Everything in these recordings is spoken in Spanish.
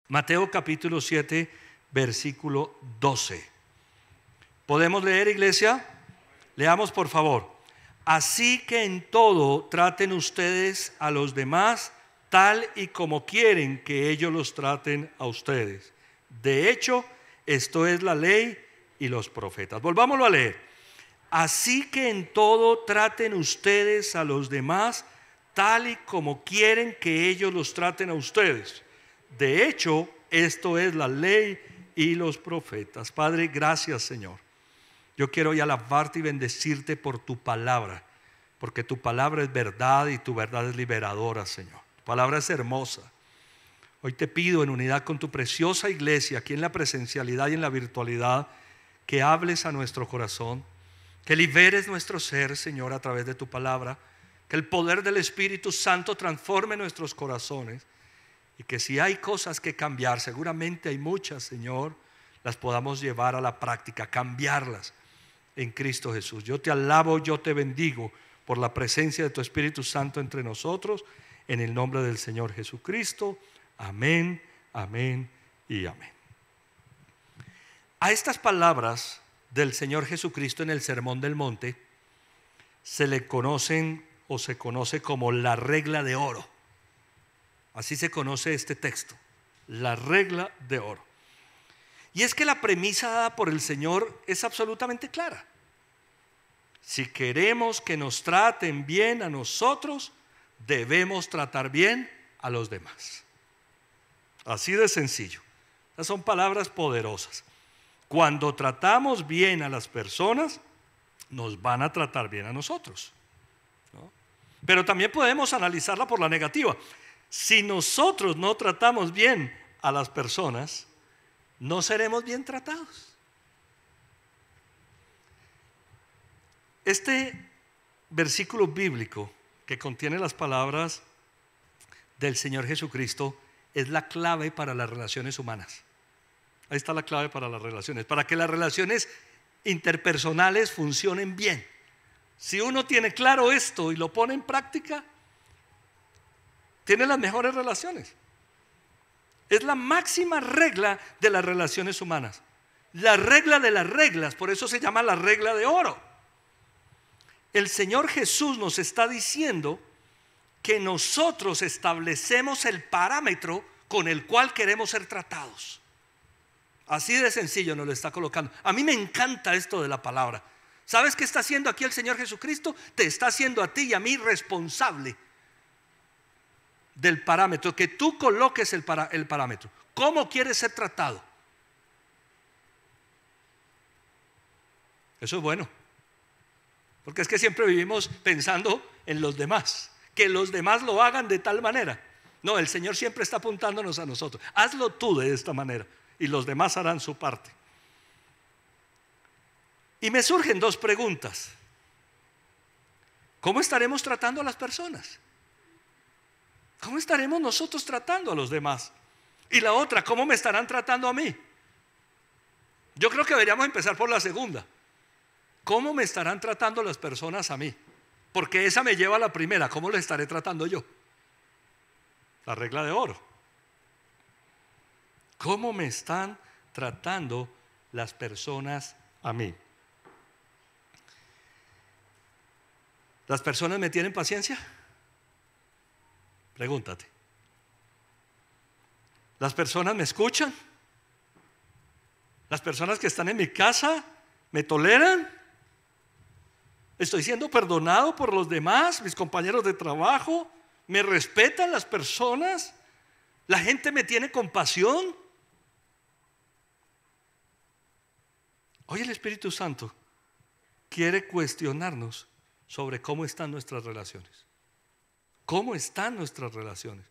Mateo capítulo 7, versículo 12. ¿Podemos leer, iglesia? Leamos, por favor. Así que en todo traten ustedes a los demás tal y como quieren que ellos los traten a ustedes. De hecho, esto es la ley y los profetas. Volvámoslo a leer. Así que en todo traten ustedes a los demás tal y como quieren que ellos los traten a ustedes. De hecho, esto es la ley y los profetas. Padre, gracias, Señor. Yo quiero hoy alabarte y bendecirte por tu palabra, porque tu palabra es verdad y tu verdad es liberadora, Señor. Tu palabra es hermosa. Hoy te pido, en unidad con tu preciosa iglesia, aquí en la presencialidad y en la virtualidad, que hables a nuestro corazón, que liberes nuestro ser, Señor, a través de tu palabra, que el poder del Espíritu Santo transforme nuestros corazones, y que si hay cosas que cambiar, seguramente hay muchas, Señor, las podamos llevar a la práctica, cambiarlas en Cristo Jesús. Yo te alabo, yo te bendigo por la presencia de tu Espíritu Santo entre nosotros, en el nombre del Señor Jesucristo. Amén, amén y amén. A estas palabras del Señor Jesucristo en el Sermón del Monte se le conocen o se conoce como la regla de oro. Así se conoce este texto, la regla de oro. Y es que la premisa dada por el Señor es absolutamente clara. Si queremos que nos traten bien a nosotros, debemos tratar bien a los demás. Así de sencillo. Esas son palabras poderosas. Cuando tratamos bien a las personas, nos van a tratar bien a nosotros, ¿no? Pero también podemos analizarla por la negativa. Si nosotros no tratamos bien a las personas, no seremos bien tratados. Este versículo bíblico que contiene las palabras del Señor Jesucristo es la clave para las relaciones humanas. Ahí está la clave para las relaciones, para que las relaciones interpersonales funcionen bien. Si uno tiene claro esto y lo pone en práctica, tiene las mejores relaciones. Es la máxima regla de las relaciones humanas, la regla de las reglas, por eso se llama la regla de oro. El Señor Jesús nos está diciendo que nosotros establecemos el parámetro con el cual queremos ser tratados. Así de sencillo nos lo está colocando. A mí me encanta esto de la palabra. ¿Sabes qué está haciendo aquí el Señor Jesucristo? Te está haciendo a ti y a mí responsable del parámetro, que tú coloques el parámetro. ¿Cómo quieres ser tratado? Eso es bueno, porque es que siempre vivimos pensando en los demás, que los demás lo hagan de tal manera. No, el Señor siempre está apuntándonos a nosotros. Hazlo tú de esta manera y los demás harán su parte. Y me surgen dos preguntas. ¿Cómo estaremos tratando a las personas? ¿Cómo estaremos nosotros tratando a los demás? Y la otra, ¿cómo me estarán tratando a mí? Yo creo que deberíamos empezar por la segunda. ¿Cómo me estarán tratando las personas a mí? Porque esa me lleva a la primera. ¿Cómo le estaré tratando yo? La regla de oro. ¿Cómo me están tratando las personas a mí? ¿Las personas me tienen paciencia? Pregúntate. ¿Las personas me escuchan? ¿Las personas que están en mi casa me toleran? ¿Estoy siendo perdonado por los demás, mis compañeros de trabajo? ¿Me respetan las personas? ¿La gente me tiene compasión? Hoy el Espíritu Santo quiere cuestionarnos sobre cómo están nuestras relaciones. ¿Cómo están nuestras relaciones?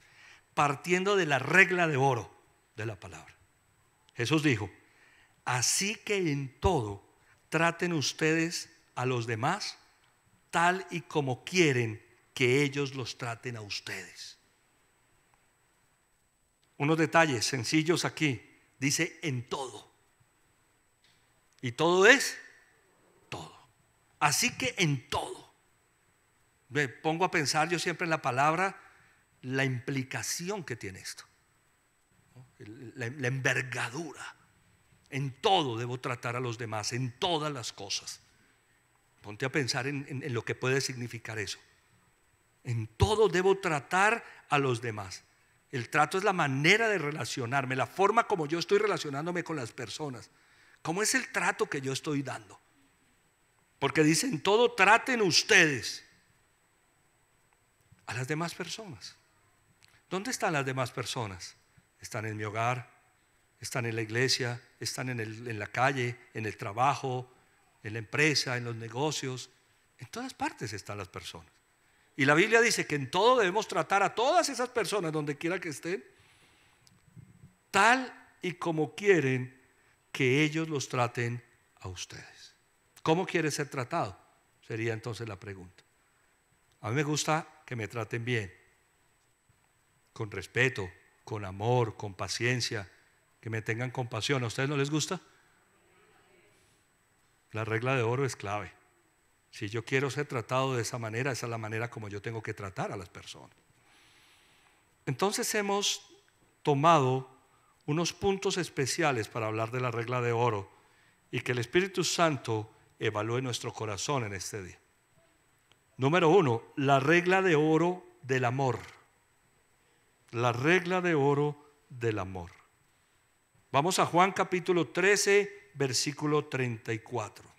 Partiendo de la regla de oro de la palabra. Jesús dijo: así que en todo traten ustedes a los demás tal y como quieren que ellos los traten a ustedes. Unos detalles sencillos aquí. Dice en todo. Y todo es todo. Así que en todo. Me pongo a pensar yo siempre en la palabra, la implicación que tiene esto. la envergadura. En todo debo tratar a los demás, en todas las cosas. Ponte a pensar en lo que puede significar eso. En todo debo tratar a los demás. El trato es la manera de relacionarme, la forma como yo estoy relacionándome con las personas. ¿Cómo es el trato que yo estoy dando? Porque dice, en todo traten ustedes a las demás personas. ¿Dónde están las demás personas? Están en mi hogar, están en la iglesia, están en la calle, en el trabajo, en la empresa, en los negocios. En todas partes están las personas. Y la Biblia dice que en todo debemos tratar a todas esas personas, donde quiera que estén, tal y como quieren que ellos los traten a ustedes. ¿Cómo quieres ser tratado? Sería entonces la pregunta. A mí me gusta que me traten bien, con respeto, con amor, con paciencia, que me tengan compasión. ¿A ustedes no les gusta? La regla de oro es clave. Si yo quiero ser tratado de esa manera, esa es la manera como yo tengo que tratar a las personas. Entonces hemos tomado unos puntos especiales para hablar de la regla de oro y que el Espíritu Santo evalúe nuestro corazón en este día. Número 1, la regla de oro del amor. La regla de oro del amor. Vamos a Juan capítulo 13, versículo 34.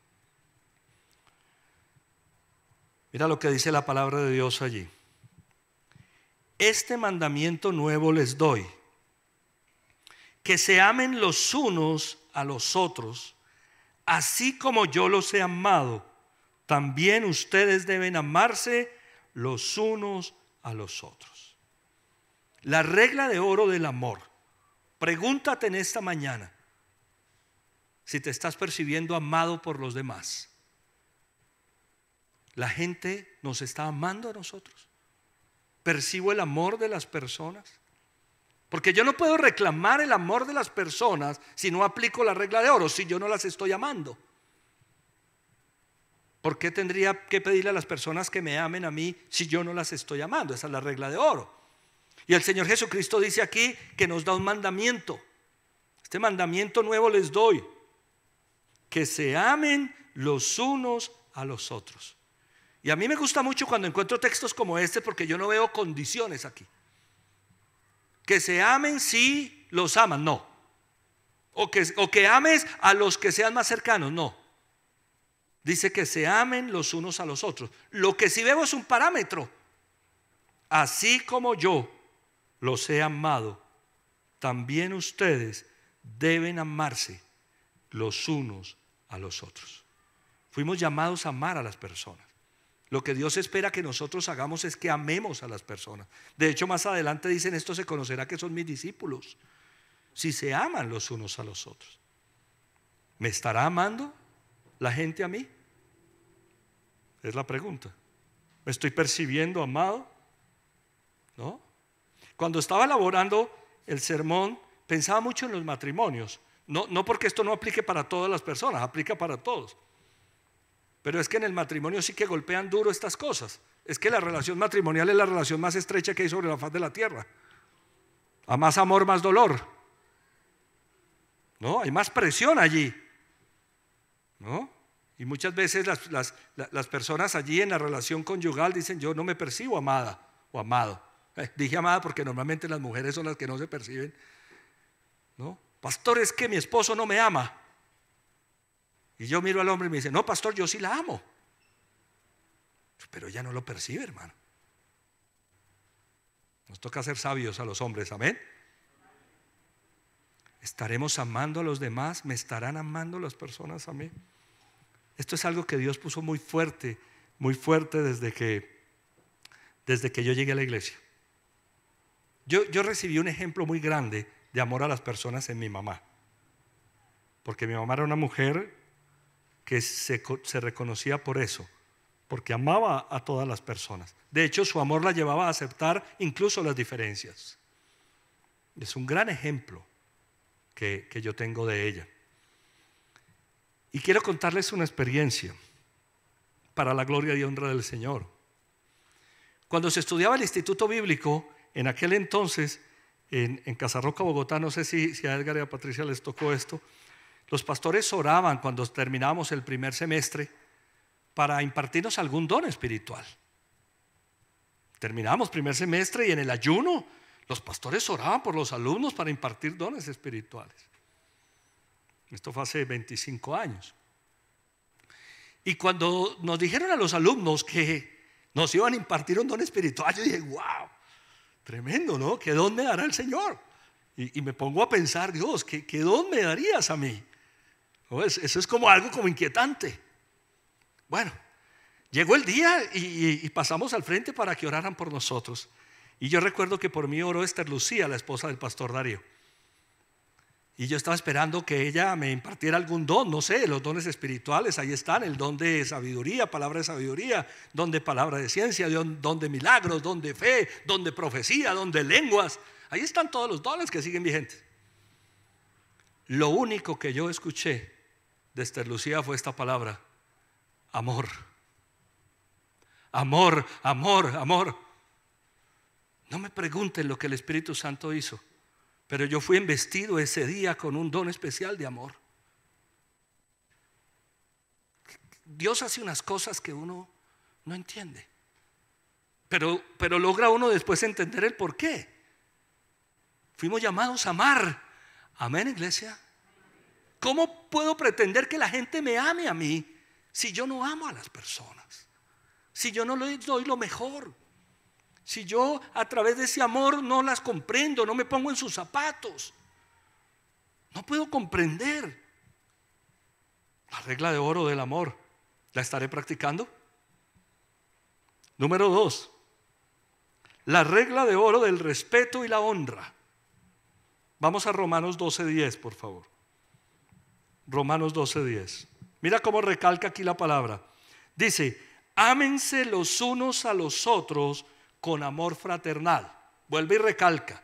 Mira lo que dice la palabra de Dios allí. Este mandamiento nuevo les doy, que se amen los unos a los otros, así como yo los he amado, también ustedes deben amarse los unos a los otros. La regla de oro del amor. Pregúntate en esta mañana si te estás percibiendo amado por los demás. La gente nos está amando a nosotros. ¿Percibo el amor de las personas? Porque yo no puedo reclamar el amor de las personas si no aplico la regla de oro, si yo no las estoy amando. ¿Por qué tendría que pedirle a las personas que me amen a mí si yo no las estoy amando? Esa es la regla de oro. Y el Señor Jesucristo dice aquí que nos da un mandamiento. Este mandamiento nuevo les doy, que se amen los unos a los otros. Y a mí me gusta mucho cuando encuentro textos como este, porque yo no veo condiciones aquí. Que se amen si los aman, no. O que ames a los que sean más cercanos, no. Dice que se amen los unos a los otros. Lo que sí veo es un parámetro. Así como yo los he amado, también ustedes deben amarse los unos a los otros. Fuimos llamados a amar a las personas. Lo que Dios espera que nosotros hagamos es que amemos a las personas. De hecho, más adelante dicen, esto se conocerá que son mis discípulos, si se aman los unos a los otros. ¿Me estará amando la gente a mí? Es la pregunta. ¿Me estoy percibiendo amado? ¿No? Cuando estaba elaborando el sermón, pensaba mucho en los matrimonios. No porque esto no aplique para todas las personas, aplica para todos. Pero es que en el matrimonio sí que golpean duro estas cosas. Es que la relación matrimonial es la relación más estrecha que hay sobre la faz de la tierra. A más amor, más dolor. ¿No? Hay más presión allí. ¿No? Y muchas veces las personas allí en la relación conyugal dicen, yo no me percibo amada o amado. Dije amada porque normalmente las mujeres son las que no se perciben. ¿No? Pastor, es que mi esposo no me ama. Y yo miro al hombre y me dice, no, pastor, yo sí la amo. Pero ella no lo percibe, hermano. Nos toca ser sabios a los hombres, amén. ¿Estaremos amando a los demás? ¿Me estarán amando las personas a mí? Esto es algo que Dios puso muy fuerte desde que yo llegué a la iglesia. Yo recibí un ejemplo muy grande de amor a las personas en mi mamá. Porque mi mamá era una mujer que se reconocía por eso, porque amaba a todas las personas. De hecho, su amor la llevaba a aceptar incluso las diferencias. Es un gran ejemplo que yo tengo de ella. Y quiero contarles una experiencia para la gloria y honra del Señor. Cuando se estudiaba el Instituto Bíblico, en aquel entonces en Casarroca, Bogotá, no sé si a Edgar y a Patricia les tocó esto. Los pastores oraban cuando terminábamos el primer semestre para impartirnos algún don espiritual. Terminábamos primer semestre y en el ayuno los pastores oraban por los alumnos para impartir dones espirituales. Esto fue hace 25 años. Y cuando nos dijeron a los alumnos que nos iban a impartir un don espiritual, yo dije, wow, tremendo, ¿no? ¿Qué don me dará el Señor? Y me pongo a pensar, Dios, ¿qué don me darías a mí? ¿No? Eso es como algo como inquietante. Bueno, llegó el día y pasamos al frente para que oraran por nosotros. Y yo recuerdo que por mí oró Esther Lucía, la esposa del pastor Darío. Y yo estaba esperando que ella me impartiera algún don, no sé, los dones espirituales, ahí están, el don de sabiduría, palabra de sabiduría, don de palabra de ciencia, don de milagros, don de fe, don de profecía, don de lenguas. Ahí están todos los dones que siguen vigentes. Lo único que yo escuché de Esther Lucía fue esta palabra: amor. Amor, amor, amor. No me pregunten lo que el Espíritu Santo hizo, pero yo fui investido ese día con un don especial de amor. Dios hace unas cosas que uno no entiende, pero logra uno después entender el por qué. Fuimos llamados a amar. Amén, iglesia. ¿Cómo puedo pretender que la gente me ame a mí si yo no amo a las personas? Si yo no les doy lo mejor. Si yo a través de ese amor no las comprendo, no me pongo en sus zapatos, no puedo comprender. La regla de oro del amor, ¿la estaré practicando? Número 2, la regla de oro del respeto y la honra. Vamos a Romanos 12:10, por favor. Romanos 12:10. Mira cómo recalca aquí la palabra. Dice: ámense los unos a los otros con amor fraternal. Vuelve y recalca.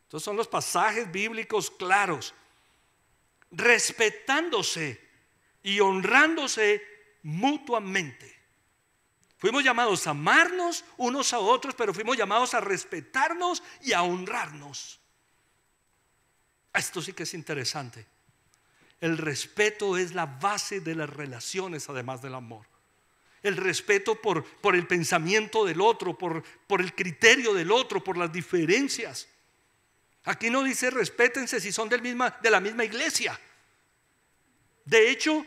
Estos son los pasajes bíblicos claros. Respetándose y honrándose mutuamente. Fuimos llamados a amarnos unos a otros, pero fuimos llamados a respetarnos y a honrarnos. Esto sí que es interesante. El respeto es la base de las relaciones, además del amor. El respeto por el pensamiento del otro, por el criterio del otro, por las diferencias. Aquí no dice respétense si son de la misma iglesia. De hecho,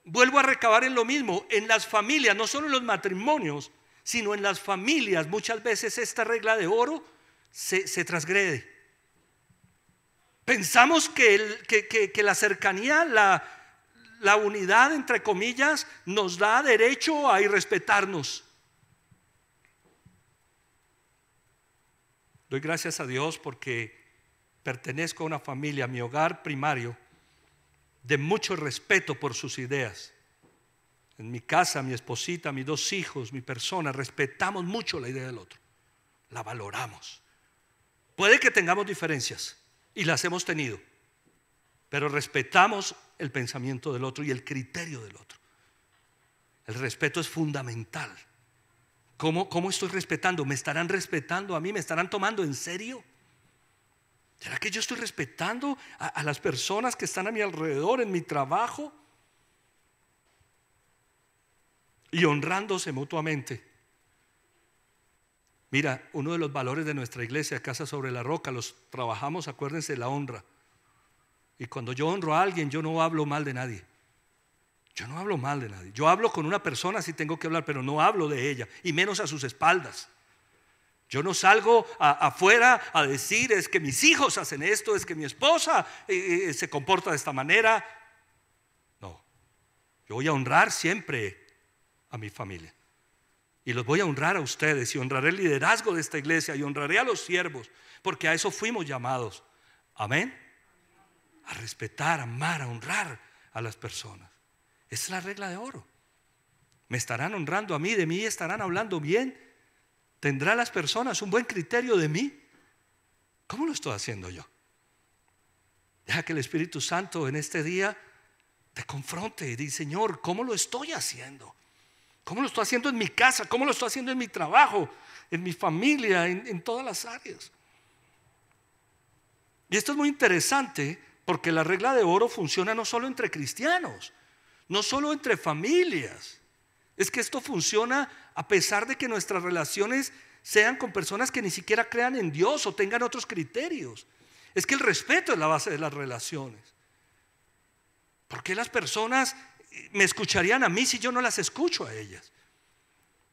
vuelvo a recabar en lo mismo. En las familias, no solo en los matrimonios, sino en las familias, muchas veces esta regla de oro se transgrede. Pensamos que la cercanía, la unidad, entre comillas, nos da derecho a irrespetarnos. Doy gracias a Dios porque pertenezco a una familia, mi hogar primario, de mucho respeto por sus ideas. En mi casa, mi esposita, mis 2 hijos, mi persona, respetamos mucho la idea del otro. La valoramos. Puede que tengamos diferencias, y las hemos tenido, pero respetamos el pensamiento del otro y el criterio del otro. El respeto es fundamental. ¿Cómo estoy respetando? ¿Me estarán respetando a mí? ¿Me estarán tomando en serio? ¿Será que yo estoy respetando a las personas que están a mi alrededor, en mi trabajo? Y honrándose mutuamente. Mira, uno de los valores de nuestra iglesia, Casa sobre la Roca, los trabajamos, acuérdense, la honra. Y cuando yo honro a alguien, yo no hablo mal de nadie. Yo no hablo mal de nadie. Yo hablo con una persona si tengo que hablar, pero no hablo de ella, y menos a sus espaldas. Yo no salgo afuera a decir es que mis hijos hacen esto, es que mi esposa se comporta de esta manera. No, yo voy a honrar siempre a mi familia. Y los voy a honrar a ustedes, y honraré el liderazgo de esta iglesia, y honraré a los siervos, porque a eso fuimos llamados. Amén. A respetar, a amar, a honrar a las personas. Esa es la regla de oro. Me estarán honrando a mí, de mí estarán hablando bien. ¿Tendrán las personas un buen criterio de mí? ¿Cómo lo estoy haciendo yo? Deja que el Espíritu Santo en este día te confronte y dice: Señor, ¿cómo lo estoy haciendo? ¿Cómo lo estoy haciendo en mi casa? ¿Cómo lo estoy haciendo en mi trabajo? En mi familia, en todas las áreas. Y esto es muy interesante porque la regla de oro funciona no solo entre cristianos, no solo entre familias. Es que esto funciona a pesar de que nuestras relaciones sean con personas que ni siquiera crean en Dios o tengan otros criterios. Es que el respeto es la base de las relaciones. ¿Por qué las personas me escucharían a mí si yo no las escucho a ellas?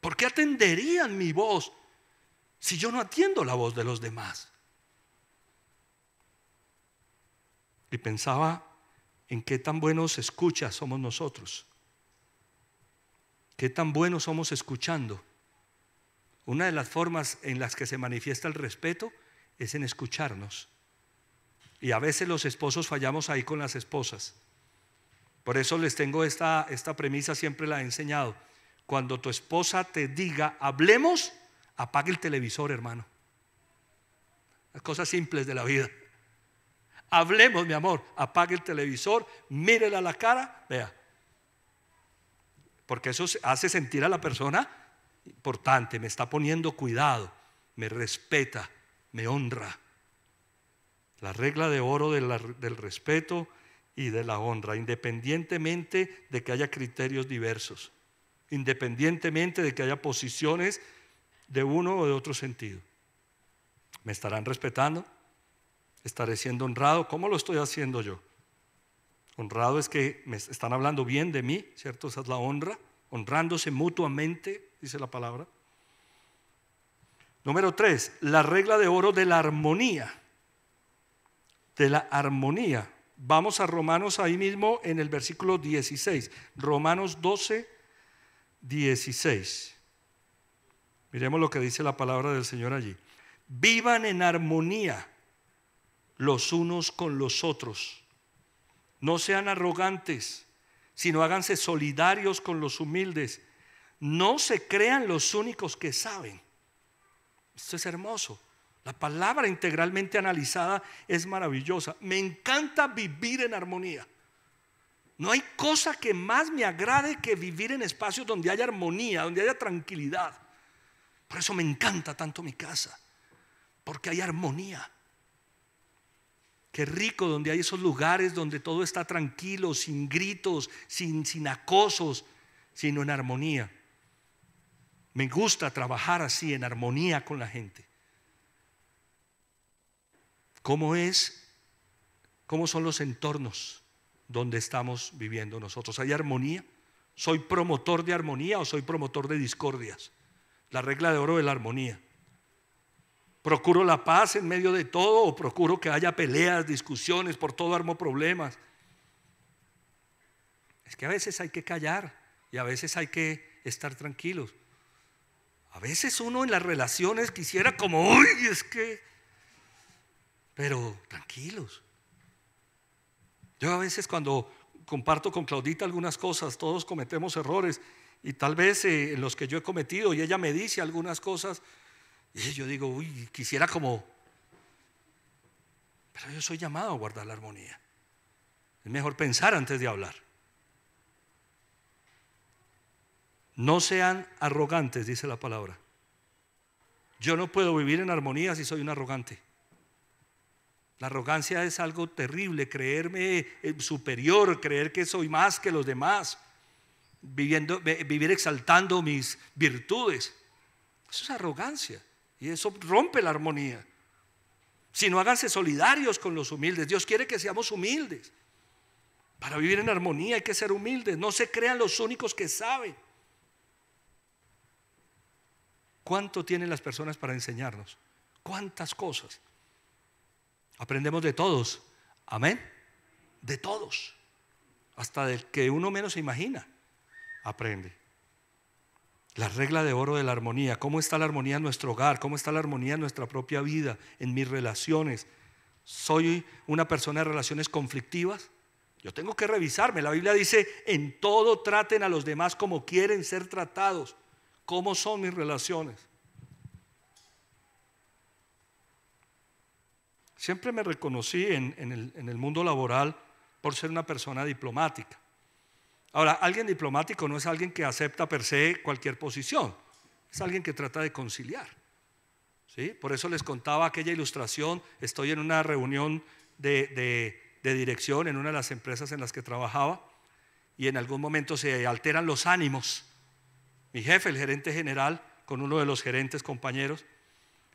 ¿Por qué atenderían mi voz si yo no atiendo la voz de los demás? Y pensaba en qué tan buenos escuchas somos nosotros. Qué tan buenos somos escuchando. Una de las formas en las que se manifiesta el respeto es en escucharnos. Y a veces los esposos fallamos ahí con las esposas. Por eso les tengo esta premisa, siempre la he enseñado. Cuando tu esposa te diga, hablemos, apague el televisor, hermano. Las cosas simples de la vida. Hablemos, mi amor, apague el televisor, mírela a la cara, vea. Porque eso hace sentir a la persona importante, me está poniendo cuidado, me respeta, me honra. La regla de oro del respeto y de la honra, independientemente de que haya criterios diversos, independientemente de que haya posiciones de uno o de otro sentido. ¿Me estarán respetando? ¿Estaré siendo honrado? ¿Cómo lo estoy haciendo yo? Honrado es que me están hablando bien de mí, ¿cierto? Esa es la honra, honrándose mutuamente, dice la palabra. Número 3, la regla de oro de la armonía. De la armonía. Vamos a Romanos ahí mismo en el versículo 16. Romanos 12, 16. Miremos lo que dice la palabra del Señor allí. Vivan en armonía los unos con los otros. No sean arrogantes, sino háganse solidarios con los humildes. No se crean los únicos que saben. Esto es hermoso. La palabra integralmente analizada es maravillosa. Me encanta vivir en armonía. No hay cosa que más me agrade que vivir en espacios donde haya armonía, donde haya tranquilidad. Por eso me encanta tanto mi casa, porque hay armonía. Qué rico donde hay esos lugares donde todo está tranquilo, sin gritos, sin acosos, sino en armonía. Me gusta trabajar así, en armonía con la gente. ¿Cómo son los entornos donde estamos viviendo nosotros? ¿Hay armonía? ¿Soy promotor de armonía o soy promotor de discordias? La regla de oro de la armonía. ¿Procuro la paz en medio de todo o procuro que haya peleas, discusiones, por todo armo problemas? Es que a veces hay que callar y a veces hay que estar tranquilos. A veces uno en las relaciones quisiera como, uy, es que... Pero tranquilos. Yo a veces cuando comparto con Claudita algunas cosas, todos cometemos errores y tal vez los que yo he cometido y ella me dice algunas cosas y yo digo, uy, quisiera como... Pero yo soy llamado a guardar la armonía. Es mejor pensar antes de hablar. No sean arrogantes, dice la palabra. Yo no puedo vivir en armonía si soy un arrogante. La arrogancia es algo terrible, creerme superior, creer que soy más que los demás, vivir exaltando mis virtudes. Eso es arrogancia y eso rompe la armonía. Si no, háganse solidarios con los humildes. Dios quiere que seamos humildes. Para vivir en armonía hay que ser humildes. No se crean los únicos que saben. ¿Cuánto tienen las personas para enseñarnos? ¿Cuántas cosas? Aprendemos de todos, amén, de todos, hasta del que uno menos se imagina, aprende. La regla de oro de la armonía. ¿Cómo está la armonía en nuestro hogar? ¿Cómo está la armonía en nuestra propia vida, en mis relaciones? ¿Soy una persona de relaciones conflictivas? Yo tengo que revisarme. La Biblia dice, en todo traten a los demás como quieren ser tratados. ¿Cómo son mis relaciones? Siempre me reconocí en el mundo laboral por ser una persona diplomática. Ahora, alguien diplomático no es alguien que acepta per se cualquier posición. Es alguien que trata de conciliar. ¿Sí? Por eso les contaba aquella ilustración. Estoy en una reunión de dirección en una de las empresas en las que trabajaba, y en algún momento se alteran los ánimos. Mi jefe, el gerente general, con uno de los gerentes compañeros,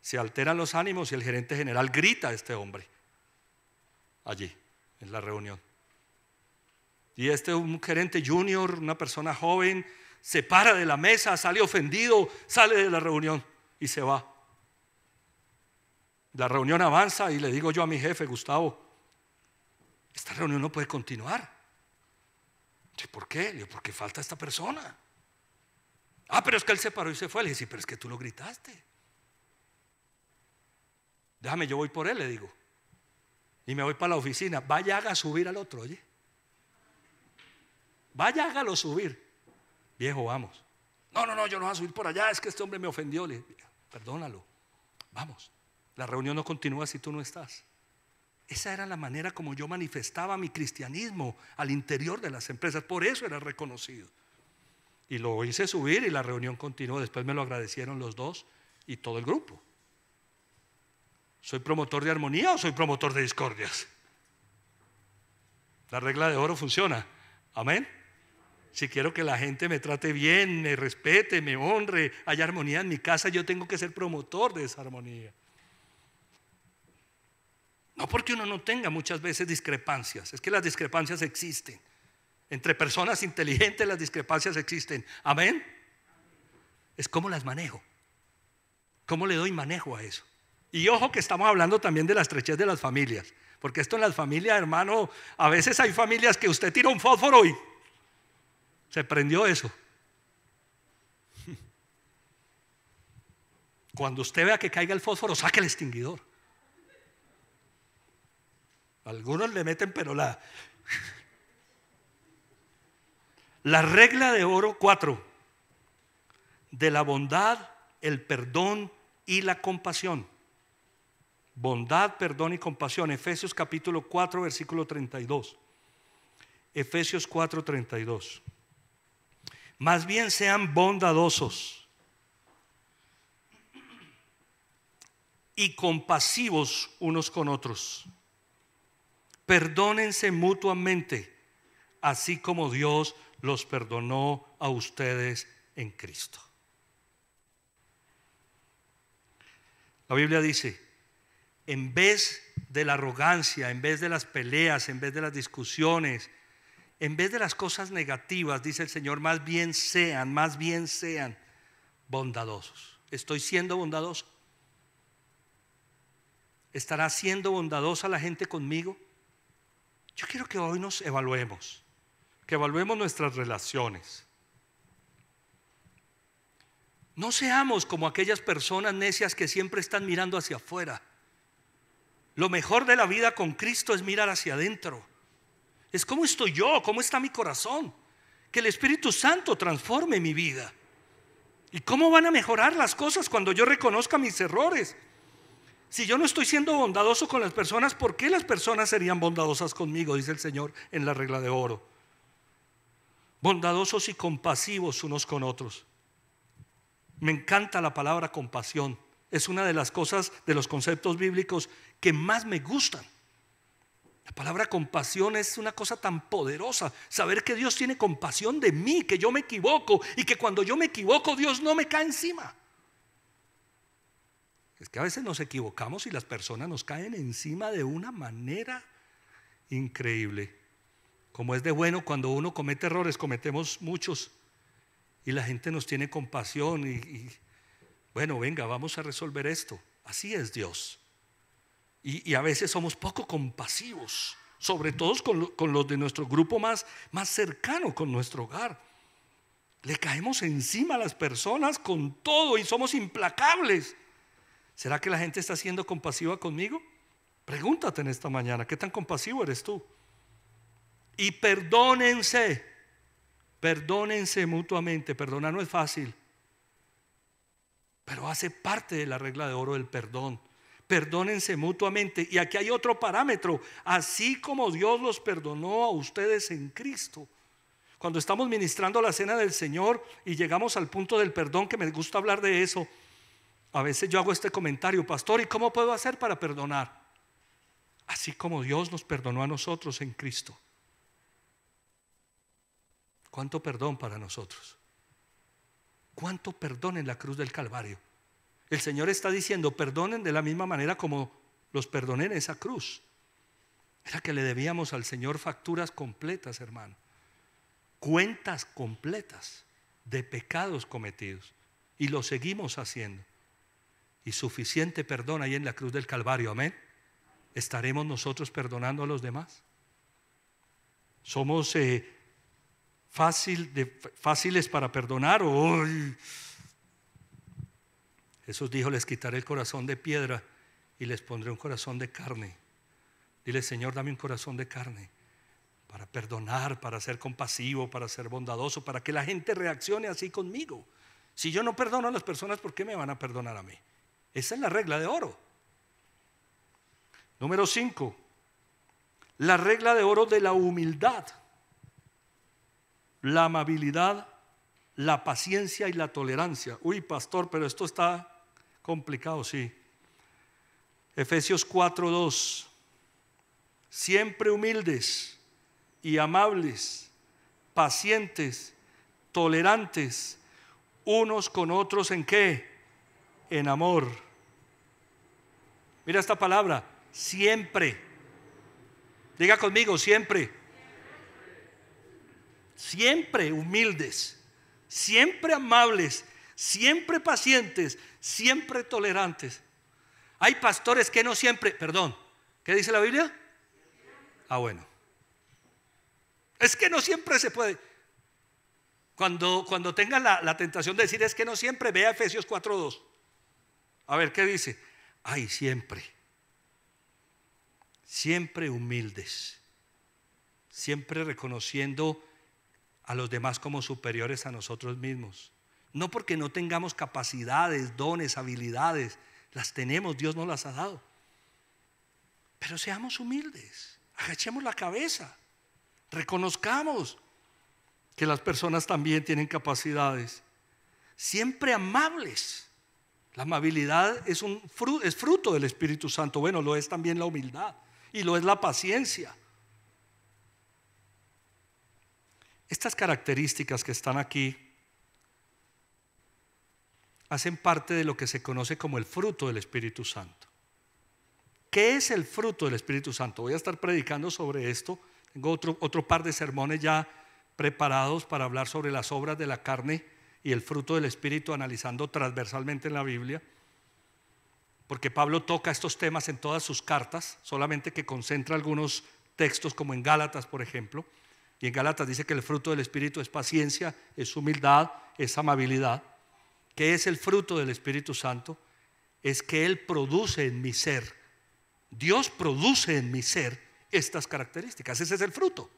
se alteran los ánimos y el gerente general grita a este hombre allí en la reunión. Y un gerente junior, una persona joven, se para de la mesa, sale ofendido, sale de la reunión y se va. La reunión avanza y le digo yo a mi jefe, Gustavo, esta reunión no puede continuar. ¿Por qué? Le digo, porque falta esta persona. Pero es que él se paró y se fue. Le dije, sí, pero es que tú lo gritaste. Déjame, yo voy por él, le digo. Y me voy para la oficina. Vaya, haga subir al otro, oye. Vaya, hágalo subir. Viejo, vamos. No, yo no voy a subir por allá. Es que este hombre me ofendió. Le dije, perdónalo. Vamos. La reunión no continúa si tú no estás. Esa era la manera como yo manifestaba mi cristianismo al interior de las empresas. Por eso era reconocido. Y lo hice subir y la reunión continuó. Después me lo agradecieron los dos y todo el grupo. ¿Soy promotor de armonía o soy promotor de discordias? La regla de oro funciona. Amén. Si quiero que la gente me trate bien, me respete, me honre, haya armonía en mi casa, yo tengo que ser promotor de esa armonía. No porque uno no tenga muchas veces discrepancias, es que las discrepancias existen. Entre personas inteligentes las discrepancias existen. Amén. Es cómo las manejo, cómo le doy manejo a eso. Y ojo que estamos hablando también de la estrechez de las familias, porque esto en las familias, hermano, a veces hay familias que usted tira un fósforo y se prendió eso. Cuando usted vea que caiga el fósforo, saque el extinguidor. Algunos le meten, pero la regla de oro 4, de la bondad, el perdón y la compasión. Bondad, perdón y compasión. Efesios capítulo 4, versículo 32. Efesios 4, 32. Más bien sean bondadosos y compasivos unos con otros. Perdónense mutuamente, así como Dios los perdonó a ustedes en Cristo. La Biblia dice, en vez de la arrogancia, en vez de las peleas, en vez de las discusiones, en vez de las cosas negativas, dice el Señor, más bien sean bondadosos. ¿Estoy siendo bondadoso? ¿Estará siendo bondadosa la gente conmigo? Yo quiero que hoy nos evaluemos, que evaluemos nuestras relaciones. No seamos como aquellas personas necias que siempre están mirando hacia afuera. Lo mejor de la vida con Cristo es mirar hacia adentro. Es cómo estoy yo, cómo está mi corazón. Que el Espíritu Santo transforme mi vida. ¿Y cómo van a mejorar las cosas cuando yo reconozca mis errores? Si yo no estoy siendo bondadoso con las personas, ¿por qué las personas serían bondadosas conmigo? Dice el Señor en la regla de oro. Bondadosos y compasivos unos con otros. Me encanta la palabra compasión. Es una de las cosas, de los conceptos bíblicos que más me gustan. La palabra compasión es una cosa tan poderosa. Saber que Dios tiene compasión de mí, que yo me equivoco y que cuando yo me equivoco Dios no me cae encima. Es que a veces nos equivocamos y las personas nos caen encima de una manera increíble. Como es de bueno cuando uno comete errores, cometemos muchos, y la gente nos tiene compasión y bueno, venga, vamos a resolver esto. Así es Dios. Y a veces somos poco compasivos, sobre todo con los de nuestro grupo más cercano, con nuestro hogar. Le caemos encima a las personas con todo y somos implacables. ¿Será que la gente está siendo compasiva conmigo? Pregúntate en esta mañana, ¿qué tan compasivo eres tú? Y perdónense mutuamente. Perdonar no es fácil, pero hace parte de la regla de oro del perdón. Perdónense mutuamente. Y aquí hay otro parámetro, así como Dios los perdonó a ustedes en Cristo. Cuando estamos ministrando la cena del Señor y llegamos al punto del perdón, que me gusta hablar de eso, a veces yo hago este comentario: pastor, ¿y cómo puedo hacer para perdonar? Así como Dios nos perdonó a nosotros en Cristo. ¿Cuánto perdón para nosotros? ¿Cuánto perdón en la cruz del Calvario? El Señor está diciendo: perdonen de la misma manera como los perdoné en esa cruz. Era que le debíamos al Señor facturas completas, hermano, cuentas completas de pecados cometidos, y lo seguimos haciendo. Y suficiente perdón ahí en la cruz del Calvario, amén. ¿Estaremos nosotros perdonando a los demás? ¿Somos fáciles para perdonar? Jesús dijo: les quitaré el corazón de piedra y les pondré un corazón de carne. Dile: Señor, dame un corazón de carne para perdonar, para ser compasivo, para ser bondadoso, para que la gente reaccione así conmigo. Si yo no perdono a las personas, ¿por qué me van a perdonar a mí? Esa es la regla de oro. Número 5, la regla de oro de la humildad, la amabilidad, la paciencia y la tolerancia. Uy, pastor, pero esto está complicado, sí. Efesios 4:2. Siempre humildes y amables, pacientes, tolerantes, unos con otros, ¿en qué? En amor. Mira esta palabra: siempre. Diga conmigo: siempre. Siempre humildes, siempre amables, siempre pacientes, siempre tolerantes. Hay pastores que no siempre, perdón, ¿qué dice la Biblia? Bueno, es que no siempre se puede. Cuando tengan la tentación de decir es que no siempre, vea Efesios 4:2. A ver, ¿qué dice? Siempre humildes, siempre reconociendo a los demás como superiores a nosotros mismos. No porque no tengamos capacidades, dones, habilidades, las tenemos, Dios nos las ha dado. Pero seamos humildes, agachemos la cabeza, reconozcamos que las personas también tienen capacidades. Siempre amables. La amabilidad es fruto del Espíritu Santo. Bueno, lo es también la humildad y lo es la paciencia. Estas características que están aquí hacen parte de lo que se conoce como el fruto del Espíritu Santo. ¿Qué es el fruto del Espíritu Santo? Voy a estar predicando sobre esto. Tengo otro par de sermones ya preparados para hablar sobre las obras de la carne y el fruto del Espíritu, analizando transversalmente en la Biblia, porque Pablo toca estos temas en todas sus cartas, solamente que concentra algunos textos, como en Gálatas, por ejemplo. Y en Gálatas dice que el fruto del Espíritu es paciencia, es humildad, es amabilidad. ¿Qué es el fruto del Espíritu Santo? Es que Él produce en mi ser, Dios produce en mi ser estas características. Ese es el fruto.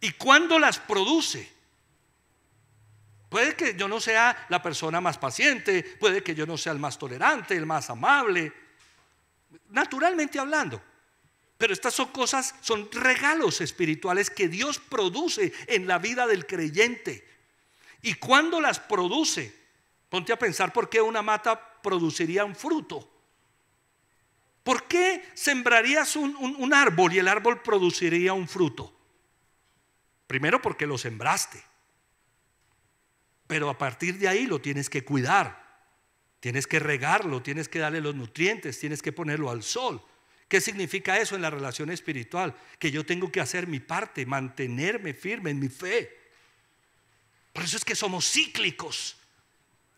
¿Y cuándo las produce? Puede que yo no sea la persona más paciente, puede que yo no sea el más tolerante, el más amable, naturalmente hablando. Pero estas son cosas, son regalos espirituales que Dios produce en la vida del creyente. ¿Y cuándo las produce? Ponte a pensar: ¿por qué una mata produciría un fruto? ¿Por qué sembrarías un árbol y el árbol produciría un fruto? Primero, porque lo sembraste, pero a partir de ahí lo tienes que cuidar, tienes que regarlo, tienes que darle los nutrientes, tienes que ponerlo al sol. ¿Qué significa eso en la relación espiritual? Que yo tengo que hacer mi parte, mantenerme firme en mi fe. Por eso es que somos cíclicos.